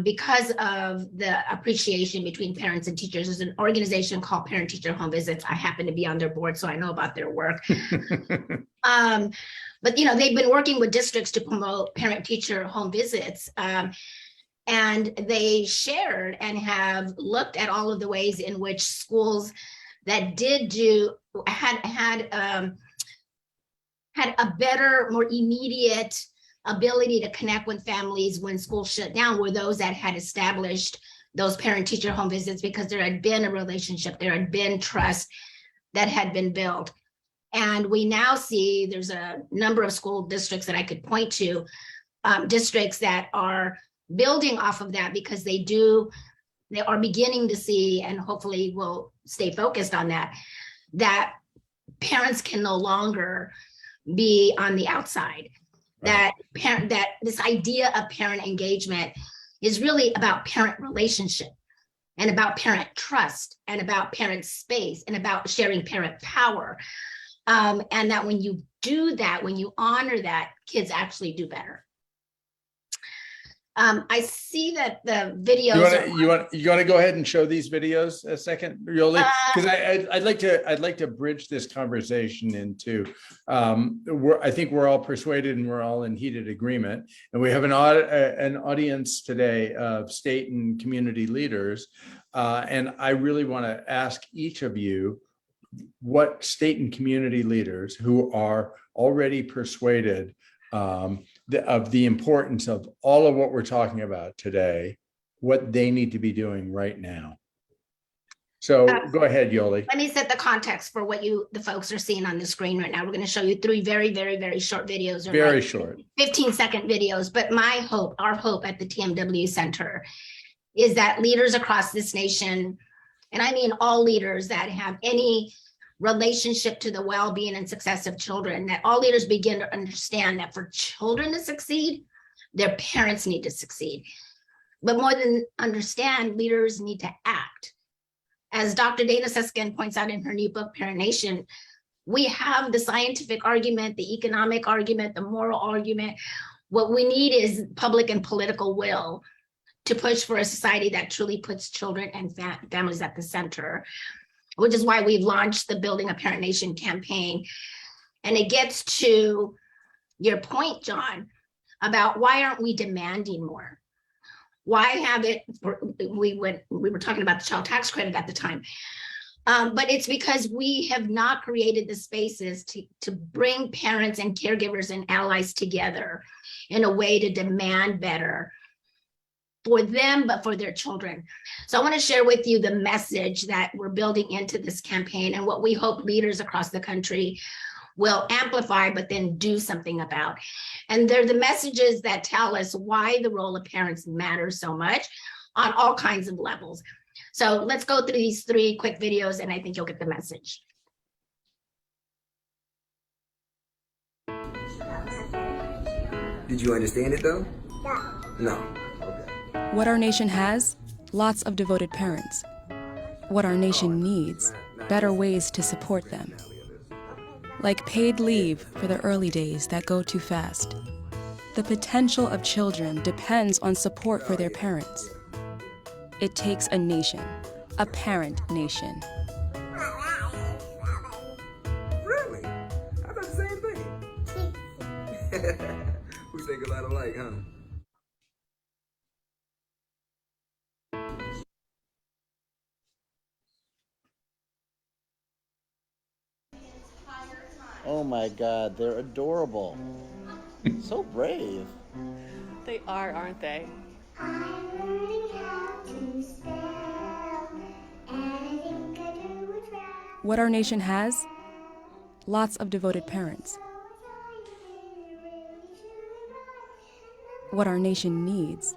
because of the appreciation between parents and teachers. There's an organization called Parent Teacher Home Visits. I happen to be on their board, so I know about their work. But they've been working with districts to promote parent teacher home visits. And they shared and have looked at all of the ways in which schools that had a better, more immediate ability to connect with families when schools shut down were those that had established those parent-teacher home visits, because there had been a relationship, there had been trust that had been built. And we now see there's a number of school districts that I could point to, districts that are building off of that, because they are beginning to see, and hopefully will stay focused on that parents can no longer be on the outside. Right. That this idea of parent engagement is really about parent relationship, and about parent trust, and about parent space, and about sharing parent power. And that when you do that, when you honor that, kids actually do better. I see that the videos. You want to go ahead and show these videos a second, Yoli? Because I'd like to bridge this conversation into. I think we're all persuaded and we're all in heated agreement, and we have an audience today of state and community leaders, and I really want to ask each of you what state and community leaders who are already persuaded of the importance of all of what we're talking about today, what they need to be doing right now. So go ahead, Yoli. Let me set the context for what the folks are seeing on the screen right now. We're going to show you 3 very, very, very short videos. Very short. 15-second videos. But my hope, our hope at the TMW Center is that leaders across this nation, and I mean all leaders that have any relationship to the well-being and success of children, that all leaders begin to understand that for children to succeed, their parents need to succeed. But more than understand, leaders need to act. As Dr. Dana Susskind points out in her new book, Parent Nation, we have the scientific argument, the economic argument, the moral argument. What we need is public and political will to push for a society that truly puts children and families at the center, which is why we've launched the Building a Parent Nation campaign. And it gets to your point, John, about why aren't we demanding more? Why have it, we were talking about the child tax credit at the time, but it's because we have not created the spaces to bring parents and caregivers and allies together in a way to demand better for them, but for their children. So I want to share with you the message that we're building into this campaign and what we hope leaders across the country will amplify, but then do something about. And they're the messages that tell us why the role of parents matters so much on all kinds of levels. So let's go through these 3 quick videos and I think you'll get the message. Did you understand it though? No. Okay. What our nation has, lots of devoted parents. What our nation needs, better ways to support them. Like paid leave for the early days that go too fast. The potential of children depends on support for their parents. It takes a nation, a parent nation. Really? I thought the same thing. We think a lot alike, huh? Oh my God, they're adorable. So brave. They are, aren't they? I'm learning how to spell, and I think I do it right. What our nation has, lots of devoted parents. What our nation needs,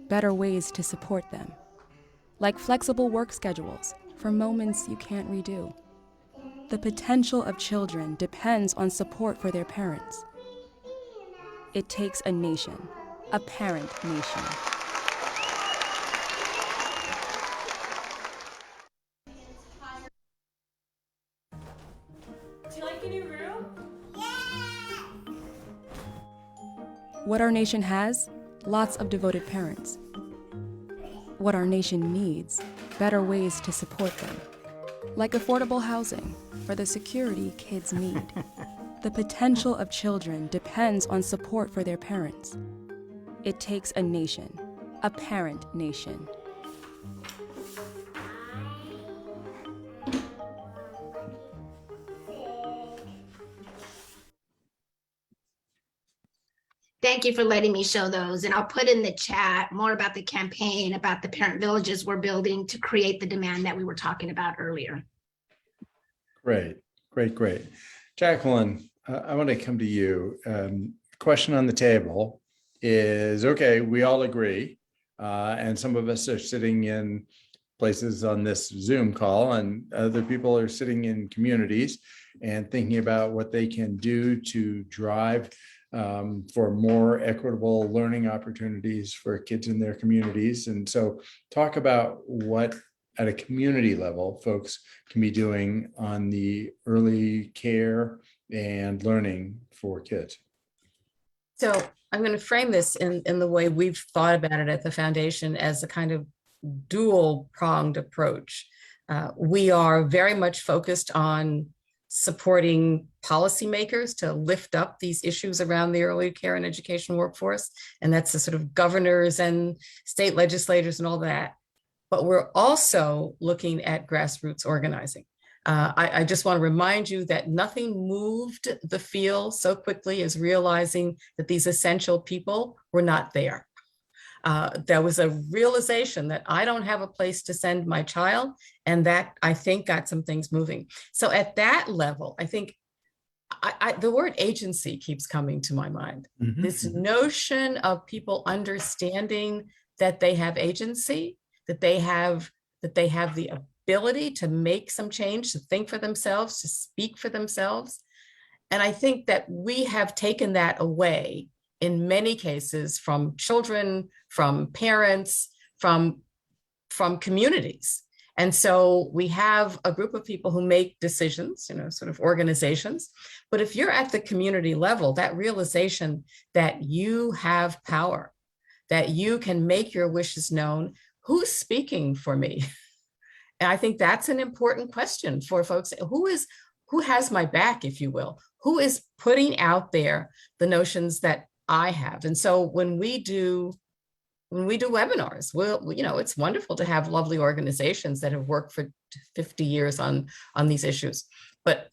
better ways to support them. Like flexible work schedules for moments you can't redo. The potential of children depends on support for their parents. It takes a nation, a parent nation. Do you like a new room? What our nation has, lots of devoted parents. What our nation needs, better ways to support them. Like affordable housing for the security kids need. The potential of children depends on support for their parents. It takes a nation, a parent nation. Thank you for letting me show those. And I'll put in the chat more about the campaign, about the parent villages we're building to create the demand that we were talking about earlier. Great, great, great. Jacqueline, I want to come to you. Question on the table is, okay, we all agree, and some of us are sitting in places on this Zoom call, and other people are sitting in communities and thinking about what they can do to drive for more equitable learning opportunities for kids in their communities. And so talk about what at a community level folks can be doing on the early care and learning for kids. So I'm going to frame this in the way we've thought about it at the foundation as a kind of dual pronged approach. We are very much focused on supporting policymakers to lift up these issues around the early care and education workforce. And that's the sort of governors and state legislators and all that. But we're also looking at grassroots organizing. I just want to remind you that nothing moved the field so quickly as realizing that these essential people were not there. There was a realization that I don't have a place to send my child, and that I think got some things moving. So at that level, I think the word agency keeps coming to my mind. Mhm. This notion of people understanding that they have agency, that they have the ability to make some change, to think for themselves, to speak for themselves. And I think that we have taken that away in many cases from children, from parents, from communities. And so we have a group of people who make decisions, sort of organizations. But if you're at the community level, that realization that you have power, that you can make your wishes known, who's speaking for me? And I think that's an important question for folks. Who has my back, if you will? Who is putting out there the notions that I have? And so when we do webinars, it's wonderful to have lovely organizations that have worked for 50 years on these issues, but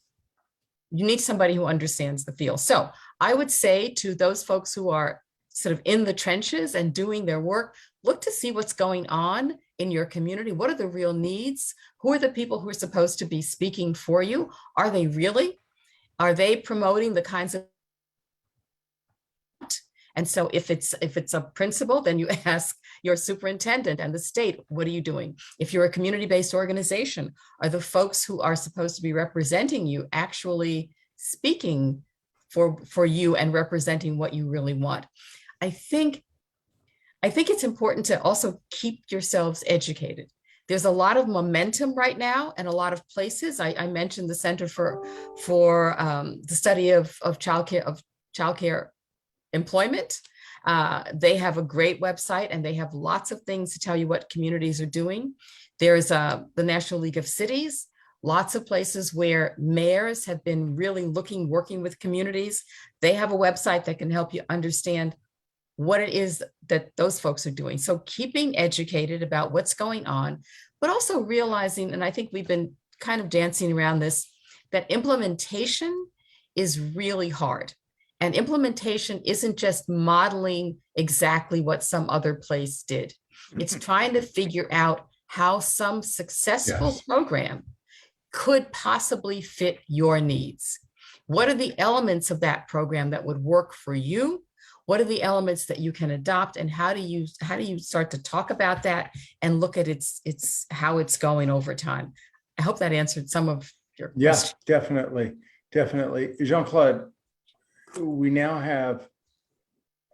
you need somebody who understands the field. So I would say to those folks who are sort of in the trenches and doing their work, look to see what's going on in your community. What are the real needs? Who are the people who are supposed to be speaking for you? Are they really? Are they promoting the kinds of? And so if it's a principal, then you ask your superintendent and the state, what are you doing? If you're a community-based organization, are the folks who are supposed to be representing you actually speaking for you and representing what you really want? I think it's important to also keep yourselves educated. There's a lot of momentum right now and a lot of places. I mentioned the Center for the Study of Childcare Employment. They have a great website and they have lots of things to tell you what communities are doing. There's the National League of Cities, lots of places where mayors have been really working with communities. They have a website that can help you understand what it is that those folks are doing. So keeping educated about what's going on, but also realizing, and I think we've been kind of dancing around this, that implementation is really hard. And implementation isn't just modeling exactly what some other place did. It's trying to figure out how some successful program could possibly fit your needs. What are the elements of that program that would work for you? What are the elements that you can adopt, and how do you start to talk about that and look at how it's going over time? I hope that answered some of your questions. Yes, definitely. Jean-Claude, we now have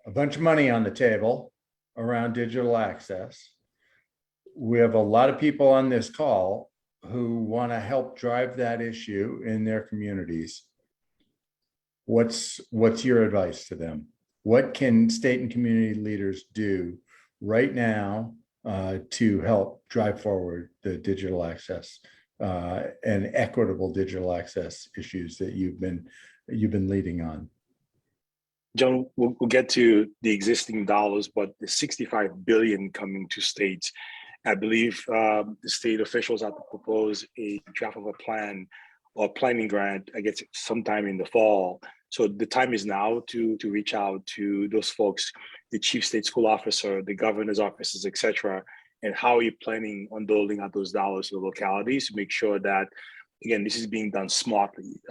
a bunch of money on the table around digital access. We have a lot of people on this call who want to help drive that issue in their communities. What's your advice to them? What can state and community leaders do right now to help drive forward the digital access and equitable digital access issues that you've been leading on? John, we'll get to the existing dollars, but the $65 billion coming to states. I believe the state officials have to propose a draft of a plan or planning grant, I guess, sometime in the fall. So the time is now to reach out to those folks, the chief state school officer, the governor's offices, et cetera, and how are you planning on doling out those dollars to the localities to make sure that, again, this is being done smartly.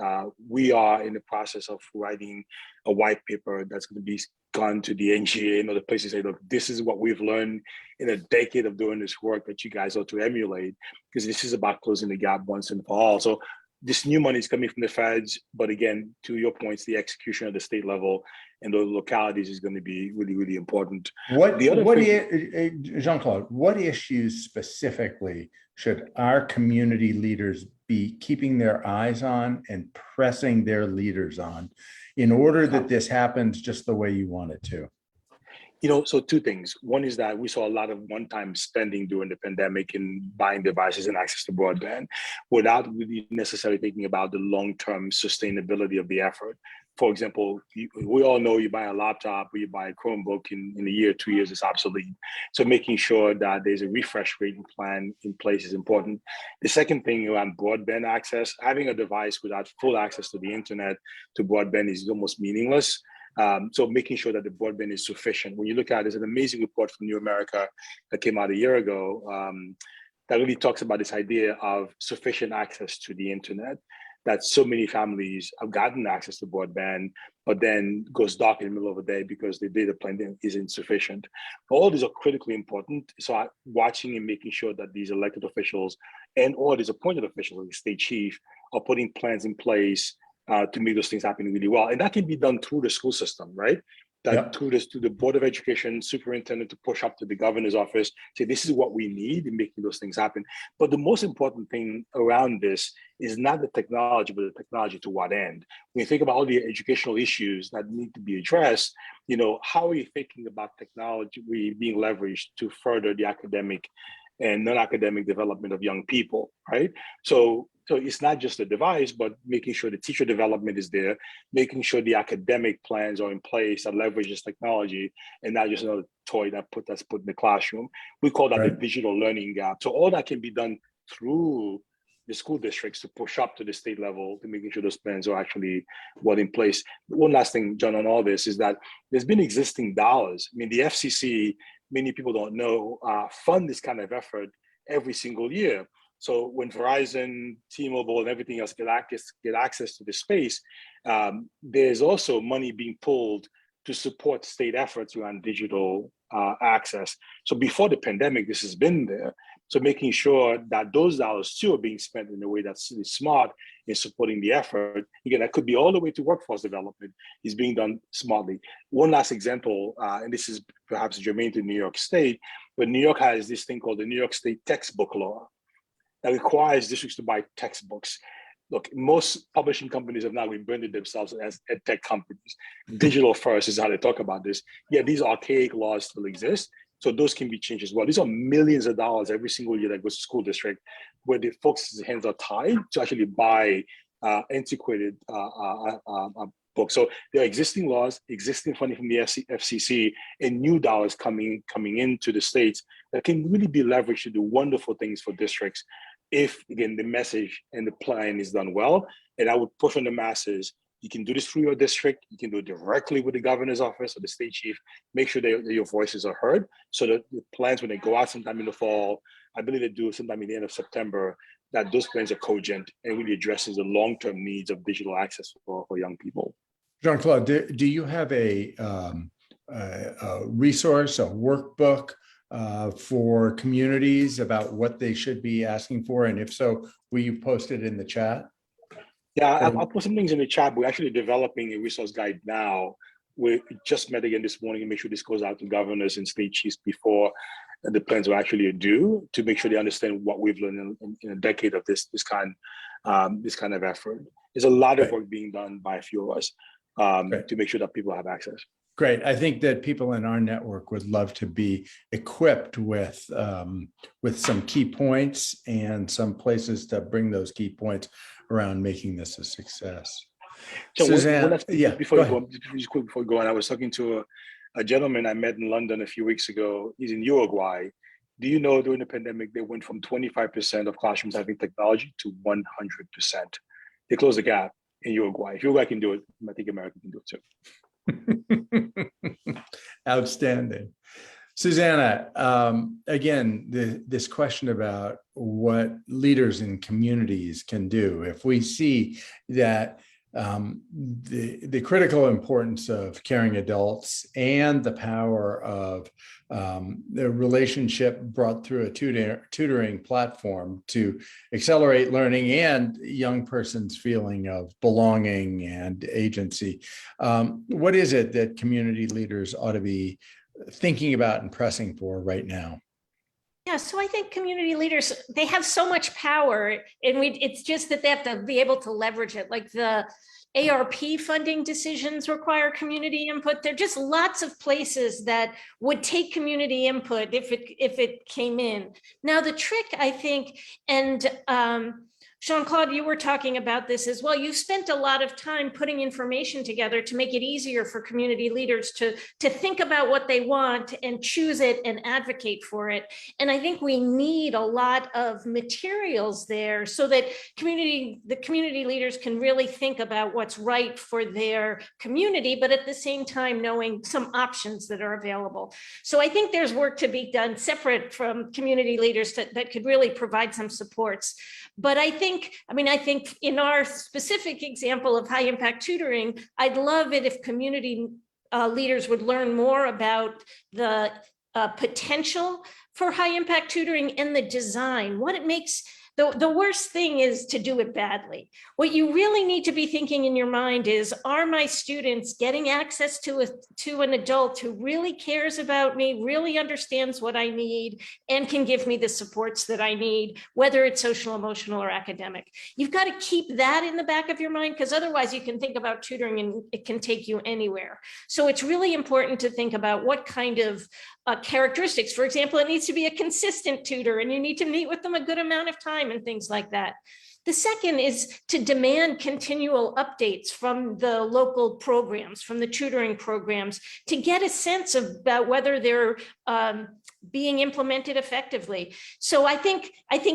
We are in the process of writing a white paper that's going to be gone to the NGA and other places. Say, look, this is what we've learned in a decade of doing this work that you guys ought to emulate, because this is about closing the gap once and for all. So this new money is coming from the feds, but again, to your points, the execution at the state level and the localities is going to be really, really important. Jean-Claude, what issues specifically should our community leaders be keeping their eyes on and pressing their leaders on in order that this happens just the way you want it to? So two things. One is that we saw a lot of one-time spending during the pandemic in buying devices and access to broadband without really necessarily thinking about the long-term sustainability of the effort. For example, we all know you buy a laptop or you buy a Chromebook in a year, 2 years, it's obsolete. So making sure that there's a refresh rating plan in place is important. The second thing around broadband access, having a device without full access to the internet, to broadband is almost meaningless. So making sure that the broadband is sufficient. When you look at, there's an amazing report from New America that came out a year ago that really talks about this idea of sufficient access to the internet, that so many families have gotten access to broadband, but then goes dark in the middle of the day because the data plan is insufficient. All these are critically important. So watching and making sure that these elected officials and or these appointed officials, like the state chief, are putting plans in place to make those things happen really well. And that can be done through the school system, right? That through the Board of Education superintendent to push up to the governor's office, say this is what we need in making those things happen. But the most important thing around this is not the technology, but the technology to what end? When you think about all the educational issues that need to be addressed, how are you thinking about technology being leveraged to further the academic and non-academic development of young people, right? So it's not just a device, but making sure the teacher development is there, making sure the academic plans are in place that leverages technology and not just another toy that's put in the classroom. We call that the digital learning gap. So all that can be done through the school districts to push up to the state level to making sure those plans are actually what in place. One last thing, John, on all this is that there's been existing dollars. I mean, the FCC, many people don't know, fund this kind of effort every single year. So when Verizon, T-Mobile, and everything else get access to the space, there's also money being pulled to support state efforts around digital access. So before the pandemic, this has been there. So making sure that those dollars too are being spent in a way that's smart in supporting the effort. Again, that could be all the way to workforce development is being done smartly. One last example, and this is perhaps germane to New York State, but New York has this thing called the New York State textbook law that requires districts to buy textbooks. Look, most publishing companies have now rebranded themselves as ed tech companies. Digital first is how they talk about this. Yeah, these archaic laws still exist. So those can be changed as well. These are millions of dollars every single year that goes to school district where the folks' hands are tied to actually buy antiquated books. So there are existing laws, existing funding from the FCC, and new dollars coming into the states that can really be leveraged to do wonderful things for districts if, again, the message and the plan is done well. And I would push on the masses. You can do this through your district. You can do it directly with the governor's office or the state chief. Make sure that your voices are heard so that the plans, when they go out sometime in the fall, I believe they do sometime in the end of September, that those plans are cogent and really addresses the long-term needs of digital access for young people. Jean-Claude, do you have a resource, a workbook for communities about what they should be asking for? And if so, will you post it in the chat? Yeah, I'll put some things in the chat. We're actually developing a resource guide now. We just met again this morning and make sure this goes out to governors and state chiefs before the plans are actually due to make sure they understand what we've learned in a decade of this kind of effort. There's a lot of work being done by a few of us to make sure that people have access. Great. I think that people in our network would love to be equipped with some key points and some places to bring those key points around making this a success. So Susanna, before we go on, I was talking to a gentleman I met in London a few weeks ago. He's in Uruguay. Do you know during the pandemic, they went from 25% of classrooms having technology to 100%. They closed the gap in Uruguay. If Uruguay can do it, I think America can do it too. Outstanding. Susanna, again, this question about what leaders in communities can do. If we see that the critical importance of caring adults and the power of the relationship brought through a tutoring platform to accelerate learning and young person's feeling of belonging and agency, what is it that community leaders ought to be thinking about and pressing for right now? Yeah, so I think community leaders, they have so much power, and it's just that they have to be able to leverage it. Like the ARP funding decisions require community input. There are just lots of places that would take community input if it came in. Now, the trick, I think, and Jean-Claude, you were talking about this as well. You spent a lot of time putting information together to make it easier for community leaders to think about what they want and choose it and advocate for it. And I think we need a lot of materials there so that the community leaders can really think about what's right for their community, but at the same time knowing some options that are available. So I think there's work to be done separate from community leaders that could really provide some supports. But I think in our specific example of high impact tutoring, I'd love it if community leaders would learn more about the potential for high impact tutoring and the design, what it makes. The worst thing is to do it badly. What you really need to be thinking in your mind is, are my students getting access to an adult who really cares about me, really understands what I need, and can give me the supports that I need, whether it's social, emotional, or academic. You've got to keep that in the back of your mind, because otherwise you can think about tutoring and it can take you anywhere. So it's really important to think about what kind of characteristics. For example, it needs to be a consistent tutor, and you need to meet with them a good amount of time and things like that. The second is to demand continual updates from the local programs, from the tutoring programs, to get a sense about whether they're being implemented effectively. So I think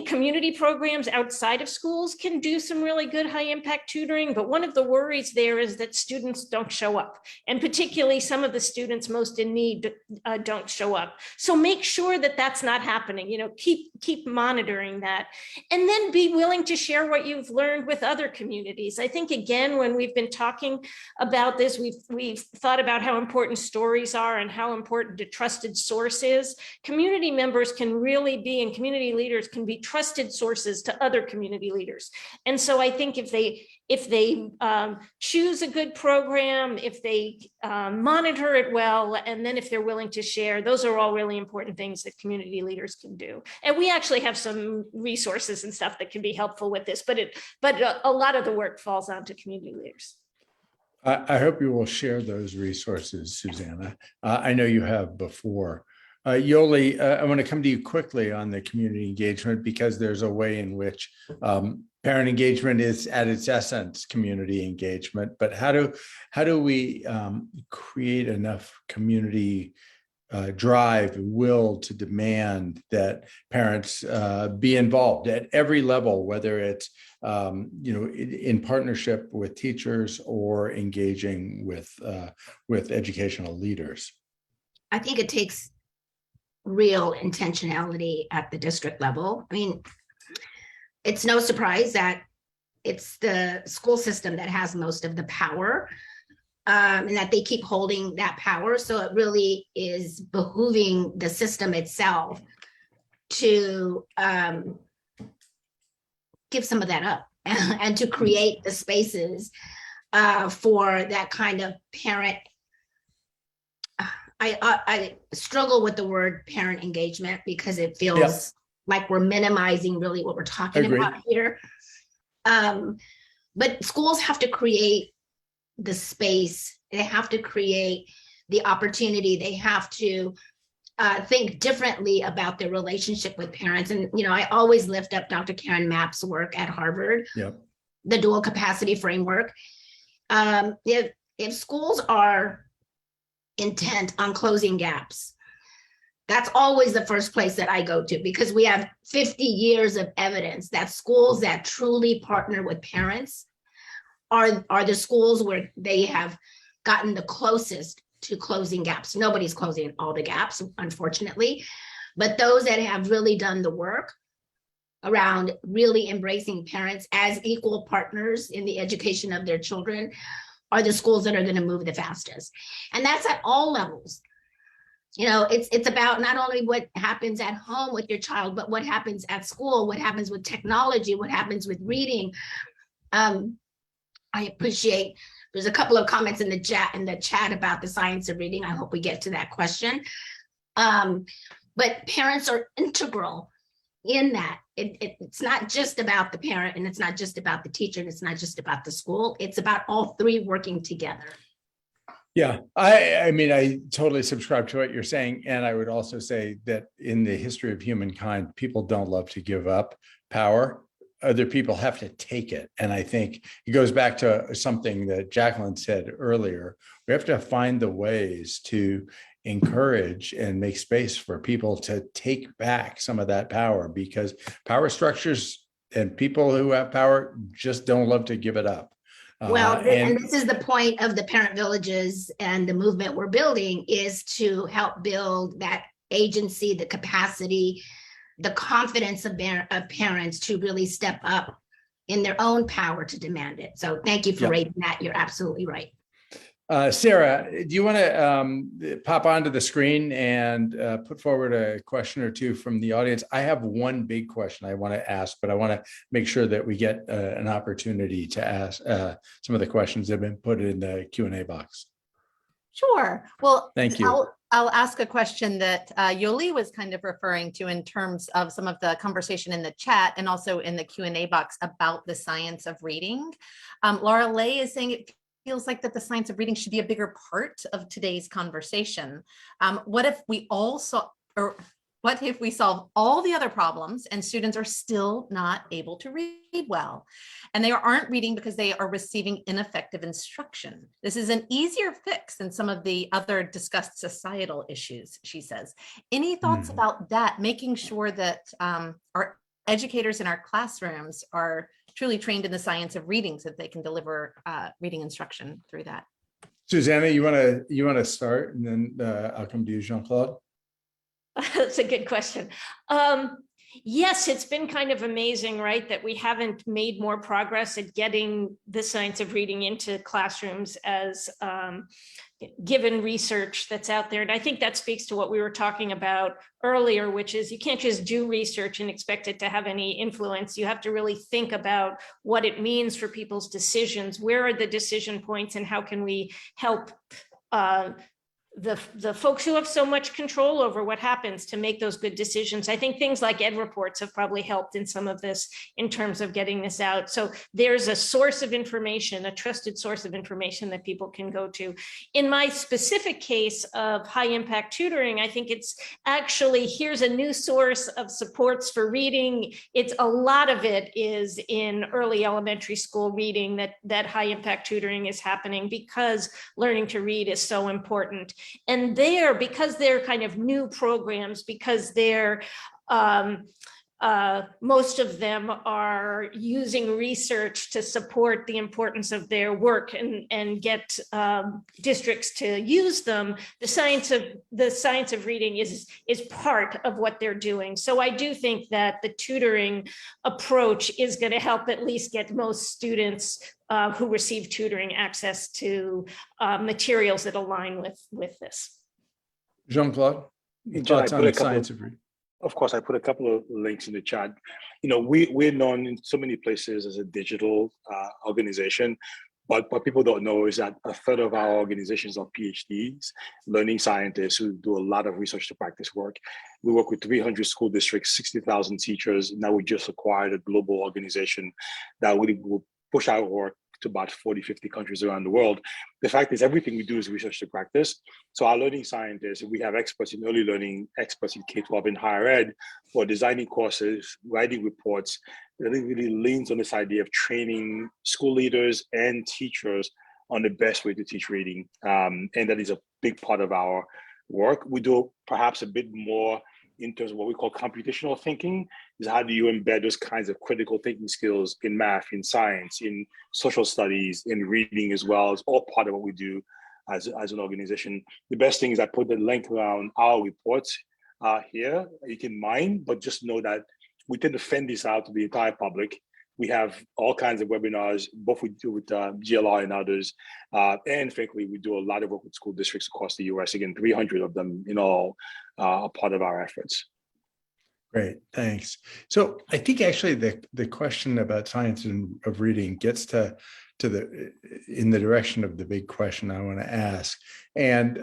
community programs outside of schools can do some really good high impact tutoring, but one of the worries there is that students don't show up, and particularly some of the students most in need don't show up. So make sure that that's not happening. Keep monitoring that, and then be willing to share what you've learned with other communities. I think, again, when we've been talking about this, we've thought about how important stories are and how important a trusted source is. Community members can really be, and community leaders can be, trusted sources to other community leaders. And so I think if they choose a good program, if they monitor it well, and then if they're willing to share, those are all really important things that community leaders can do. And we actually have some resources and stuff that can be helpful with this, but a lot of the work falls onto community leaders. I hope you will share those resources, Susanna. I know you have before. Yoli, I want to come to you quickly on the community engagement, because there's a way in which parent engagement is at its essence community engagement. But how do we create enough community drive and will to demand that parents be involved at every level, whether it's in partnership with teachers or engaging with educational leaders? I think it takes real intentionality at the district level. I mean, it's no surprise that it's the school system that has most of the power, and that they keep holding that power. So it really is behooving the system itself to give some of that up and to create the spaces for that kind of parent. I struggle with the word parent engagement, because it feels like we're minimizing really what we're talking about here. But schools have to create the space. They have to create the opportunity. They have to think differently about their relationship with parents. And, I always lift up Dr. Karen Mapp's work at Harvard, the dual capacity framework. If schools are intent on closing gaps, that's always the first place that I go to, because we have 50 years of evidence that schools that truly partner with parents are the schools where they have gotten the closest to closing gaps. Nobody's closing all the gaps, unfortunately, but those that have really done the work around really embracing parents as equal partners in the education of their children are the schools that are going to move the fastest. And that's at all levels. It's about not only what happens at home with your child, but what happens at school, what happens with technology, what happens with reading. I appreciate, there's a couple of comments in the chat about the science of reading. I hope we get to that question. But parents are integral in that. It's not just about the parent, and it's not just about the teacher, and it's not just about the school. It's about all three working together. Yeah, I mean, I totally subscribe to what you're saying. And I would also say that in the history of humankind, people don't love to give up power. other people have to take it. And I think it goes back to something that Jacqueline said earlier. We have to find the ways to encourage and make space for people to take back some of that power, because power structures and people who have power just don't love to give it up. Well, and this is the point of the parent villages and the movement we're building, is to help build that agency, the capacity, the confidence of parents to really step up in their own power to demand it. So thank you for raising that. You're absolutely right. Sarah, do you want to pop onto the screen and put forward a question or two from the audience? I have one big question I want to ask, but I want to make sure that we get an opportunity to ask some of the questions that have been put in the Q&A box. Sure. Well, thank you. I'll ask a question that Yoli was kind of referring to in terms of some of the conversation in the chat and also in the Q&A box about the science of reading. Laura Lay is saying it feels like that the science of reading should be a bigger part of today's conversation. What if we solve all the other problems and students are still not able to read well? And they aren't reading because they are receiving ineffective instruction. This is an easier fix than some of the other discussed societal issues, she says. Any thoughts about that, making sure that our educators in our classrooms are truly trained in the science of reading so that they can deliver reading instruction through that? Susanna, you want to start, and then I'll come to you, Jean-Claude. That's a good question. Yes, it's been kind of amazing, right, that we haven't made more progress at getting the science of reading into classrooms as given research that's out there. And I think that speaks to what we were talking about earlier, which is you can't just do research and expect it to have any influence. You have to really think about what it means for people's decisions. Where are the decision points, and how can we help the folks who have so much control over what happens to make those good decisions? I think things like ed reports have probably helped in some of this in terms of getting this out. So there's a source of information, a trusted source of information that people can go to. In my specific case of high impact tutoring, I think it's actually, here's a new source of supports for reading. It's a lot of it is in early elementary school reading that high impact tutoring is happening, because learning to read is so important. And there, because they're kind of new programs, because they're most of them are using research to support the importance of their work and get districts to use them, the science of reading is part of what they're doing. So I do think that the tutoring approach is going to help at least get most students who receive tutoring access to materials that align with this. Jean-Claude, thoughts on science of reading? Of course, I put a couple of links in the chat. You know, we're known in so many places as a digital organization, but what people don't know is that a third of our organizations are PhDs, learning scientists who do a lot of research to practice work. We work with 300 school districts, 60,000 teachers. Now we just acquired a global organization that will push our work to about 40, 50 countries around the world. The fact is, everything we do is research to practice. So our learning scientists, we have experts in early learning, experts in K-12 and higher ed, who are designing courses, writing reports. It really leans on this idea of training school leaders and teachers on the best way to teach reading. And that is a big part of our work. We do perhaps a bit more in terms of what we call computational thinking, is how do you embed those kinds of critical thinking skills in math, in science, in social studies, in reading as well. It's all part of what we do as an organization. The best thing is I put the link around our reports here. You can mine, but just know that we tend to send this out to the entire public. We have all kinds of webinars, both we do with GLR and others. And frankly, we do a lot of work with school districts across the US. Again, 300 of them in all are part of our efforts. Great, thanks. So I think actually the question about science of reading gets to in the direction of the big question I want to ask. And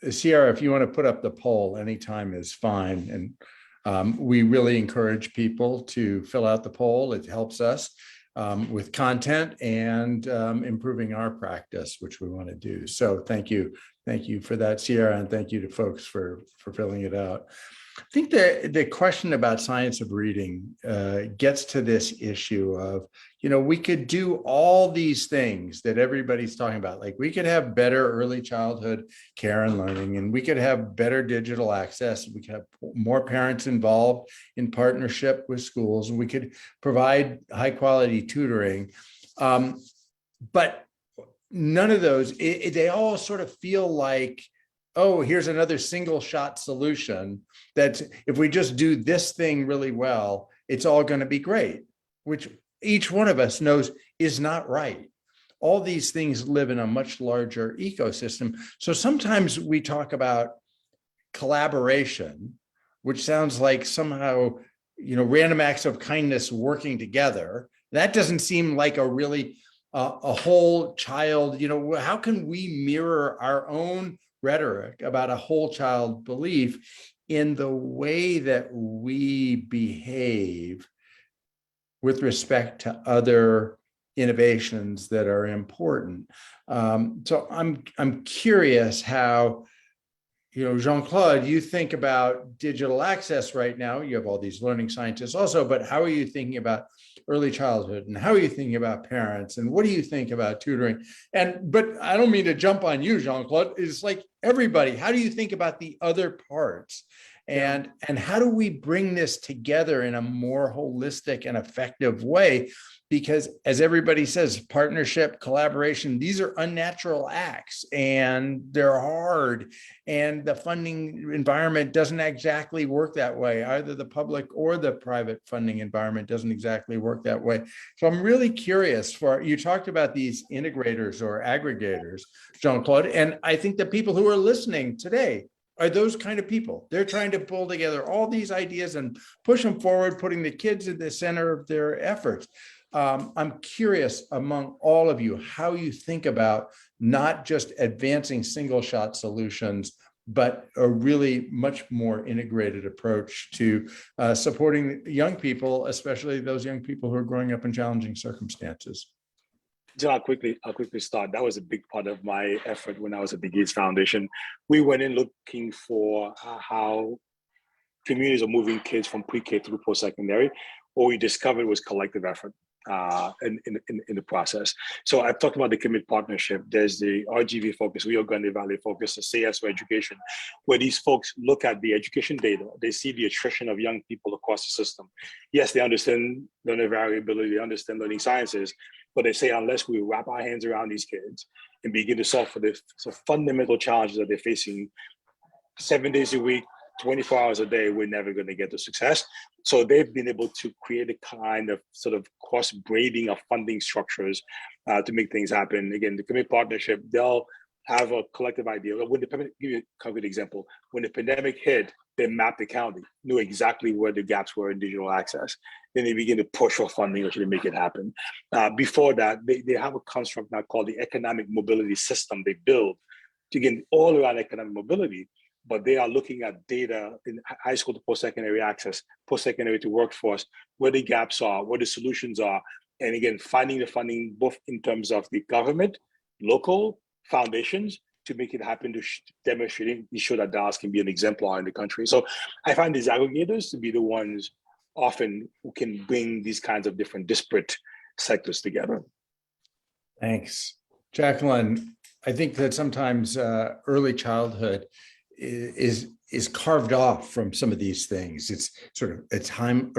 Sierra, if you want to put up the poll, anytime is fine. And we really encourage people to fill out the poll. It helps us with content and improving our practice, which we want to do. So thank you for that, Sierra, and thank you to folks for filling it out. I think the question about science of reading gets to this issue of, we could do all these things that everybody's talking about. Like we could have better early childhood care and learning, and we could have better digital access. We could have more parents involved in partnership with schools, and we could provide high quality tutoring. But none of those, they all sort of feel like, oh, here's another single shot solution that if we just do this thing really well, it's all going to be great, which each one of us knows is not right. All these things live in a much larger ecosystem. So sometimes we talk about collaboration, which sounds like somehow, random acts of kindness working together. That doesn't seem like a really a whole child, how can we mirror our own rhetoric about a whole child belief in the way that we behave with respect to other innovations that are important? So I'm curious how, Jean-Claude, you think about digital access right now. You have all these learning scientists also, but how are you thinking about early childhood, and how are you thinking about parents, and what do you think about tutoring? But I don't mean to jump on you, Jean-Claude. It's like everybody, how do you think about the other parts? And how do we bring this together in a more holistic and effective way? Because as everybody says, partnership, collaboration, these are unnatural acts and they're hard, and the funding environment doesn't exactly work that way. Either the public or the private funding environment doesn't exactly work that way. So I'm really curious you talked about these integrators or aggregators, Jean-Claude, and I think the people who are listening today are those kind of people. They're trying to pull together all these ideas and push them forward, putting the kids at the center of their efforts. I'm curious among all of you how you think about not just advancing single shot solutions, but a really much more integrated approach to supporting young people, especially those young people who are growing up in challenging circumstances. So I'll quickly start. That was a big part of my effort when I was at the Gates Foundation. We went in looking for how communities are moving kids from pre-K through post-secondary. What we discovered was collective effort in the process. So I've talked about the Commit Partnership. There's the RGV focus, Rio Grande Valley focus, the Say Yes for Education, where these folks look at the education data. They see the attrition of young people across the system. Yes, they understand learner variability, they understand learning sciences, but they say unless we wrap our hands around these kids and begin to solve for the fundamental challenges that they're facing 7 days a week, 24 hours a day, we're never going to get to success. So they've been able to create a kind of sort of cross-braiding of funding structures to make things happen. Again, the Commit Partnership, they'll have a collective idea. When the pandemic, give you a concrete example, when the pandemic hit, they mapped the county, knew exactly where the gaps were in digital access. Then they begin to push for funding to make it happen. Before that, they have a construct now called the Economic Mobility System they build to get all around economic mobility. But they are looking at data in high school to post-secondary access, post-secondary to workforce, where the gaps are, where the solutions are. And again, finding the funding both in terms of the government, local foundations to make it happen, to demonstrating, be sure that Dallas can be an exemplar in the country. So I find these aggregators to be the ones often who can bring these kinds of different disparate sectors together. Thanks. Jacqueline, I think that sometimes early childhood is carved off from some of these things. It's sort of it's time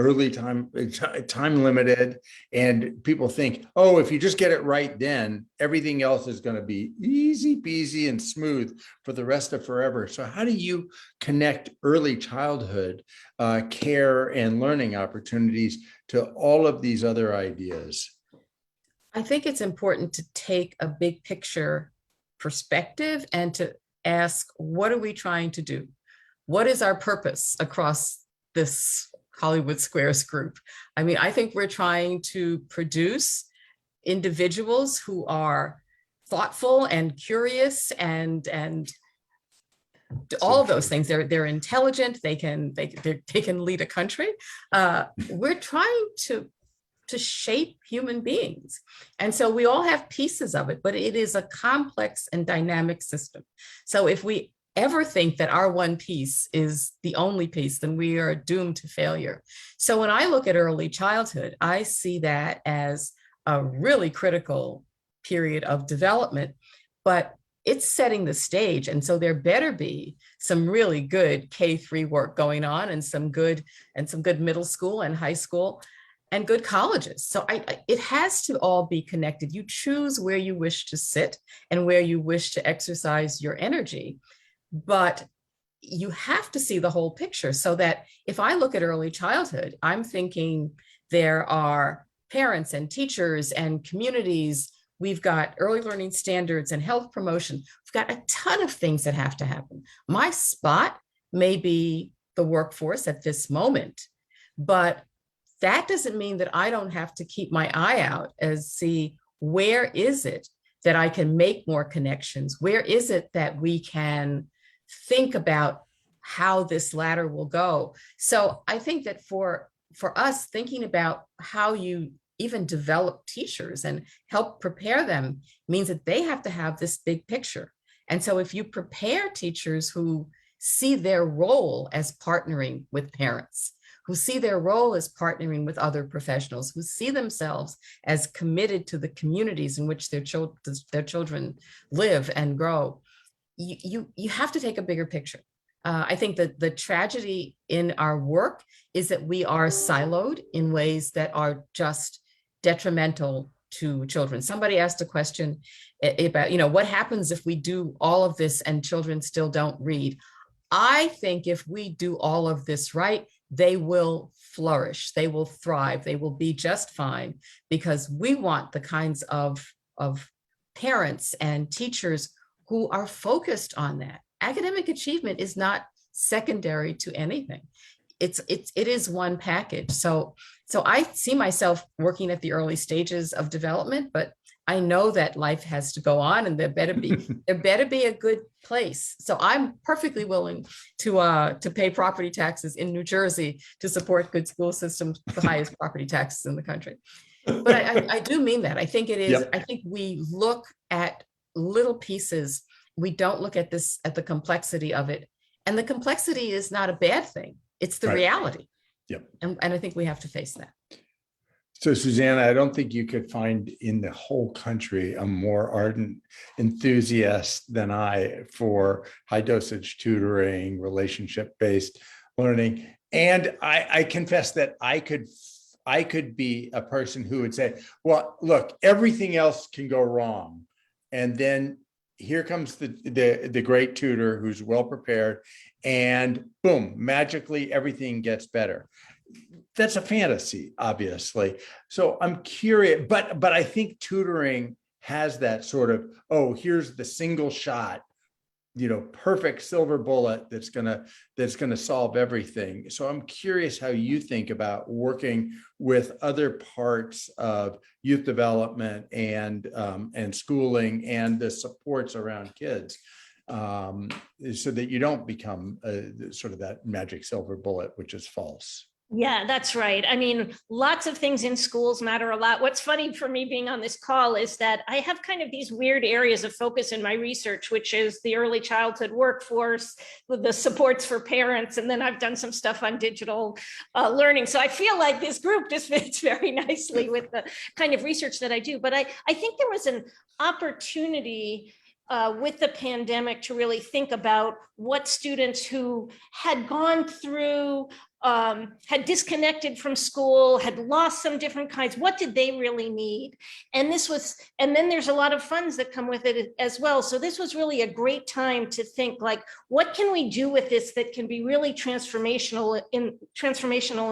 limited, and people think, oh, if you just get it right, then everything else is going to be easy peasy and smooth for the rest of forever. So how do you connect early childhood care and learning opportunities to all of these other ideas? I think it's important to take a big picture perspective and to ask, what are we trying to do? What is our purpose across this Hollywood Squares group? I mean, I think we're trying to produce individuals who are thoughtful and curious and all of those things. They're intelligent. They can lead a country. We're trying to shape human beings. And so we all have pieces of it, but it is a complex and dynamic system. So if we ever think that our one piece is the only piece, then we are doomed to failure. So when I look at early childhood, I see that as a really critical period of development, but it's setting the stage. And so there better be some really good K-3 work going on, and some good middle school and high school and good colleges. So it has to all be connected. You choose where you wish to sit and where you wish to exercise your energy, but you have to see the whole picture, so that if I look at early childhood, I'm thinking there are parents and teachers and communities. We've got early learning standards and health promotion. We've got a ton of things that have to happen. My spot may be the workforce at this moment, but that doesn't mean that I don't have to keep my eye out as see where is it that I can make more connections? Where is it that we can think about how this ladder will go? So I think that for us, thinking about how you even develop teachers and help prepare them means that they have to have this big picture. And so if you prepare teachers who see their role as partnering with parents, who see their role as partnering with other professionals, who see themselves as committed to the communities in which their children live and grow, you have to take a bigger picture. I think that the tragedy in our work is that we are siloed in ways that are just detrimental to children. Somebody asked a question about, what happens if we do all of this and children still don't read? I think if we do all of this right, they will flourish, they will thrive, they will be just fine, because we want the kinds of parents and teachers who are focused on that. Academic achievement is not secondary to anything. It is one package. So I see myself working at the early stages of development, but I know that life has to go on, and there better be a good place. So I'm perfectly willing to pay property taxes in New Jersey to support good school systems, the highest property taxes in the country. But I do mean that. I think it is. Yep. I think we look at little pieces. We don't look at the complexity of it, and the complexity is not a bad thing. It's the reality. Yep. And I think we have to face that. So, Susanna, I don't think you could find in the whole country a more ardent enthusiast than I for high dosage tutoring, relationship-based learning. And I confess that I could be a person who would say, well, look, everything else can go wrong. And then here comes the great tutor who's well prepared, and boom, magically everything gets better. That's a fantasy, obviously. So I'm curious, but I think tutoring has that sort of, oh, here's the single shot, perfect silver bullet that's gonna solve everything. So I'm curious how you think about working with other parts of youth development and schooling and the supports around kids, so that you don't become sort of that magic silver bullet, which is false. Yeah, that's right. I mean, lots of things in schools matter a lot. What's funny for me being on this call is that I have kind of these weird areas of focus in my research, which is the early childhood workforce, the supports for parents, and then I've done some stuff on digital learning. So I feel like this group just fits very nicely with the kind of research that I do. But I think there was an opportunity with the pandemic to really think about what students who had gone through, had disconnected from school, had lost some different kinds, what did they really need? And then there's a lot of funds that come with it as well. So this was really a great time to think, like, what can we do with this that can be really transformational in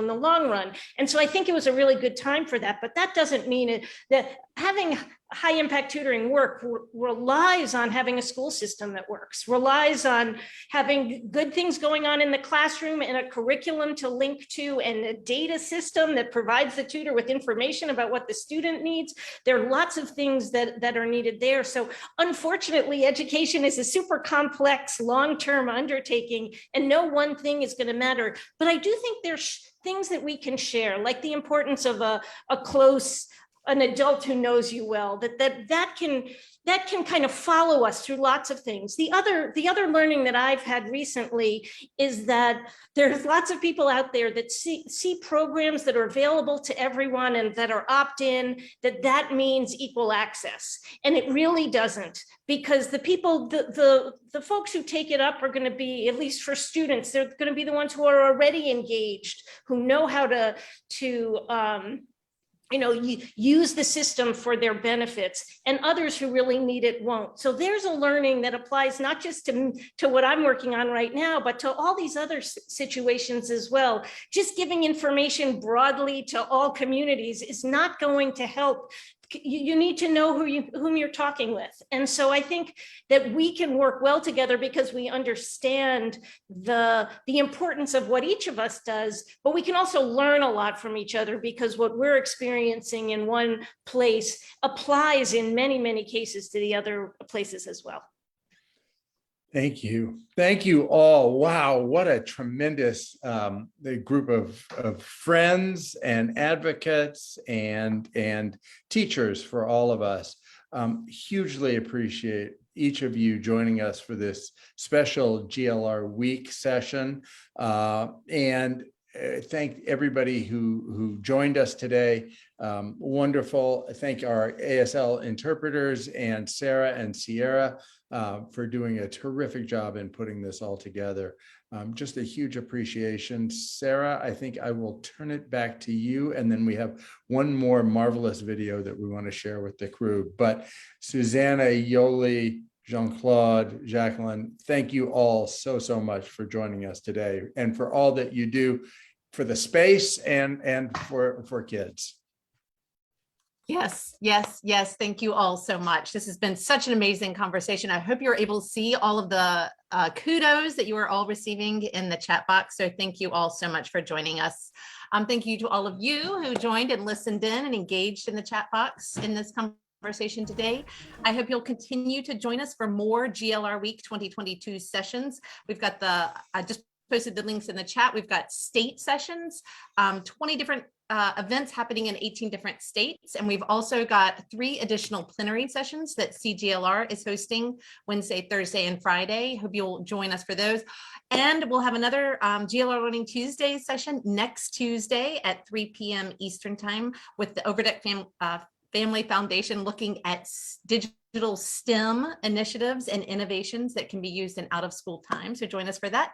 the long run? And so I think it was a really good time for that, but that doesn't mean that having high impact tutoring work relies on having a school system that works, relies on having good things going on in the classroom and a curriculum to link to, and a data system that provides the tutor with information about what the student needs. There are lots of things that are needed there. So unfortunately, education is a super complex long-term undertaking, and no one thing is going to matter. But I do think there's things that we can share, like the importance of a close an adult who knows you well, that can kind of follow us through lots of things. The other learning that I've had recently is that there's lots of people out there that see programs that are available to everyone and that are opt-in, that means equal access. And it really doesn't, because the people, the folks who take it up are going to be, at least for students, they're going to be the ones who are already engaged, who know how to use the system for their benefits, and others who really need it won't. So there's a learning that applies not just to what I'm working on right now, but to all these other situations as well. Just giving information broadly to all communities is not going to help. You need to know whom you're talking with. And so I think that we can work well together because we understand the importance of what each of us does, but we can also learn a lot from each other, because what we're experiencing in one place applies in many, many cases to the other places as well. Thank you. Thank you all. Wow, what a tremendous group of friends and advocates and teachers for all of us. Hugely appreciate each of you joining us for this special GLR Week session. And thank everybody who joined us today. Wonderful. Thank our ASL interpreters and Sarah and Sierra for doing a terrific job in putting this all together. Just a huge appreciation. Sarah, I think I will turn it back to you, and then we have one more marvelous video that we want to share with the crew. But Susanna, Yoli, Jean-Claude, Jacqueline, thank you all so much for joining us today, and for all that you do for the space and for kids. Yes. Thank you all so much. This has been such an amazing conversation. I hope you're able to see all of the kudos that you are all receiving in the chat box. So thank you all so much for joining us. Thank you to all of you who joined and listened in and engaged in the chat box in this conversation today. I hope you'll continue to join us for more GLR Week 2022 sessions. We've got I just posted the links in the chat. We've got state sessions, 20 different events happening in 18 different states. And we've also got 3 additional plenary sessions that CGLR is hosting Wednesday, Thursday, and Friday. Hope you'll join us for those. And we'll have another GLR Learning Tuesday session next Tuesday at 3 p.m. Eastern Time with the Overdeck Family Foundation, looking at digital STEM initiatives and innovations that can be used in out of school time. So join us for that.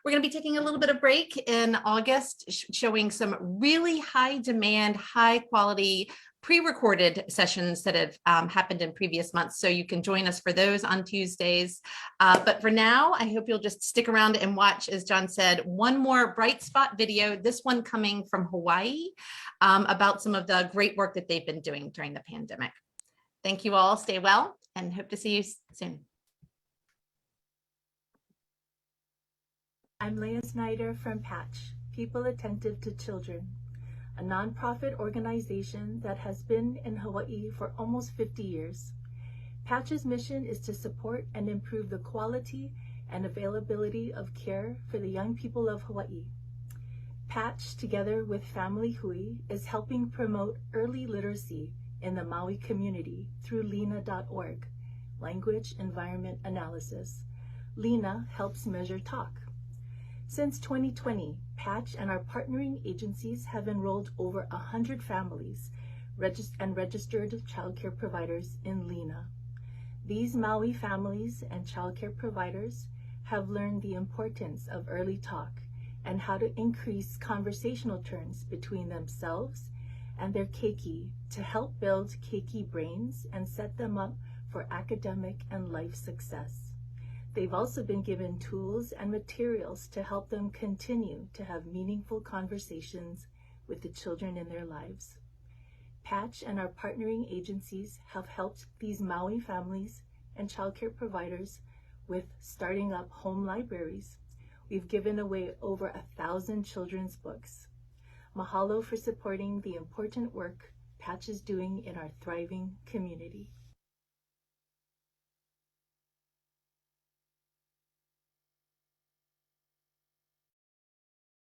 We're going to be taking a little bit of break in August, showing some really high demand, high quality pre-recorded sessions that have happened in previous months. So you can join us for those on Tuesdays. But for now, I hope you'll just stick around and watch, as John said, one more Bright Spot video, this one coming from Hawaii, about some of the great work that they've been doing during the pandemic. Thank you all. Stay well and hope to see you soon. I'm Leah Snyder from Patch, People Attentive to Children, a nonprofit organization that has been in Hawaii for almost 50 years. Patch's mission is to support and improve the quality and availability of care for the young people of Hawaii. Patch, together with Family Hui, is helping promote early literacy in the Maui community through LENA.org, Language Environment Analysis. LENA helps measure talk. Since 2020, Patch and our partnering agencies have enrolled over 100 families and registered childcare providers in LENA. These Maui families and childcare providers have learned the importance of early talk and how to increase conversational turns between themselves and their keiki to help build keiki brains and set them up for academic and life success. They've also been given tools and materials to help them continue to have meaningful conversations with the children in their lives. Patch and our partnering agencies have helped these Maui families and childcare providers with starting up home libraries. We've given away over 1,000 children's books. Mahalo for supporting the important work Patch is doing in our thriving community.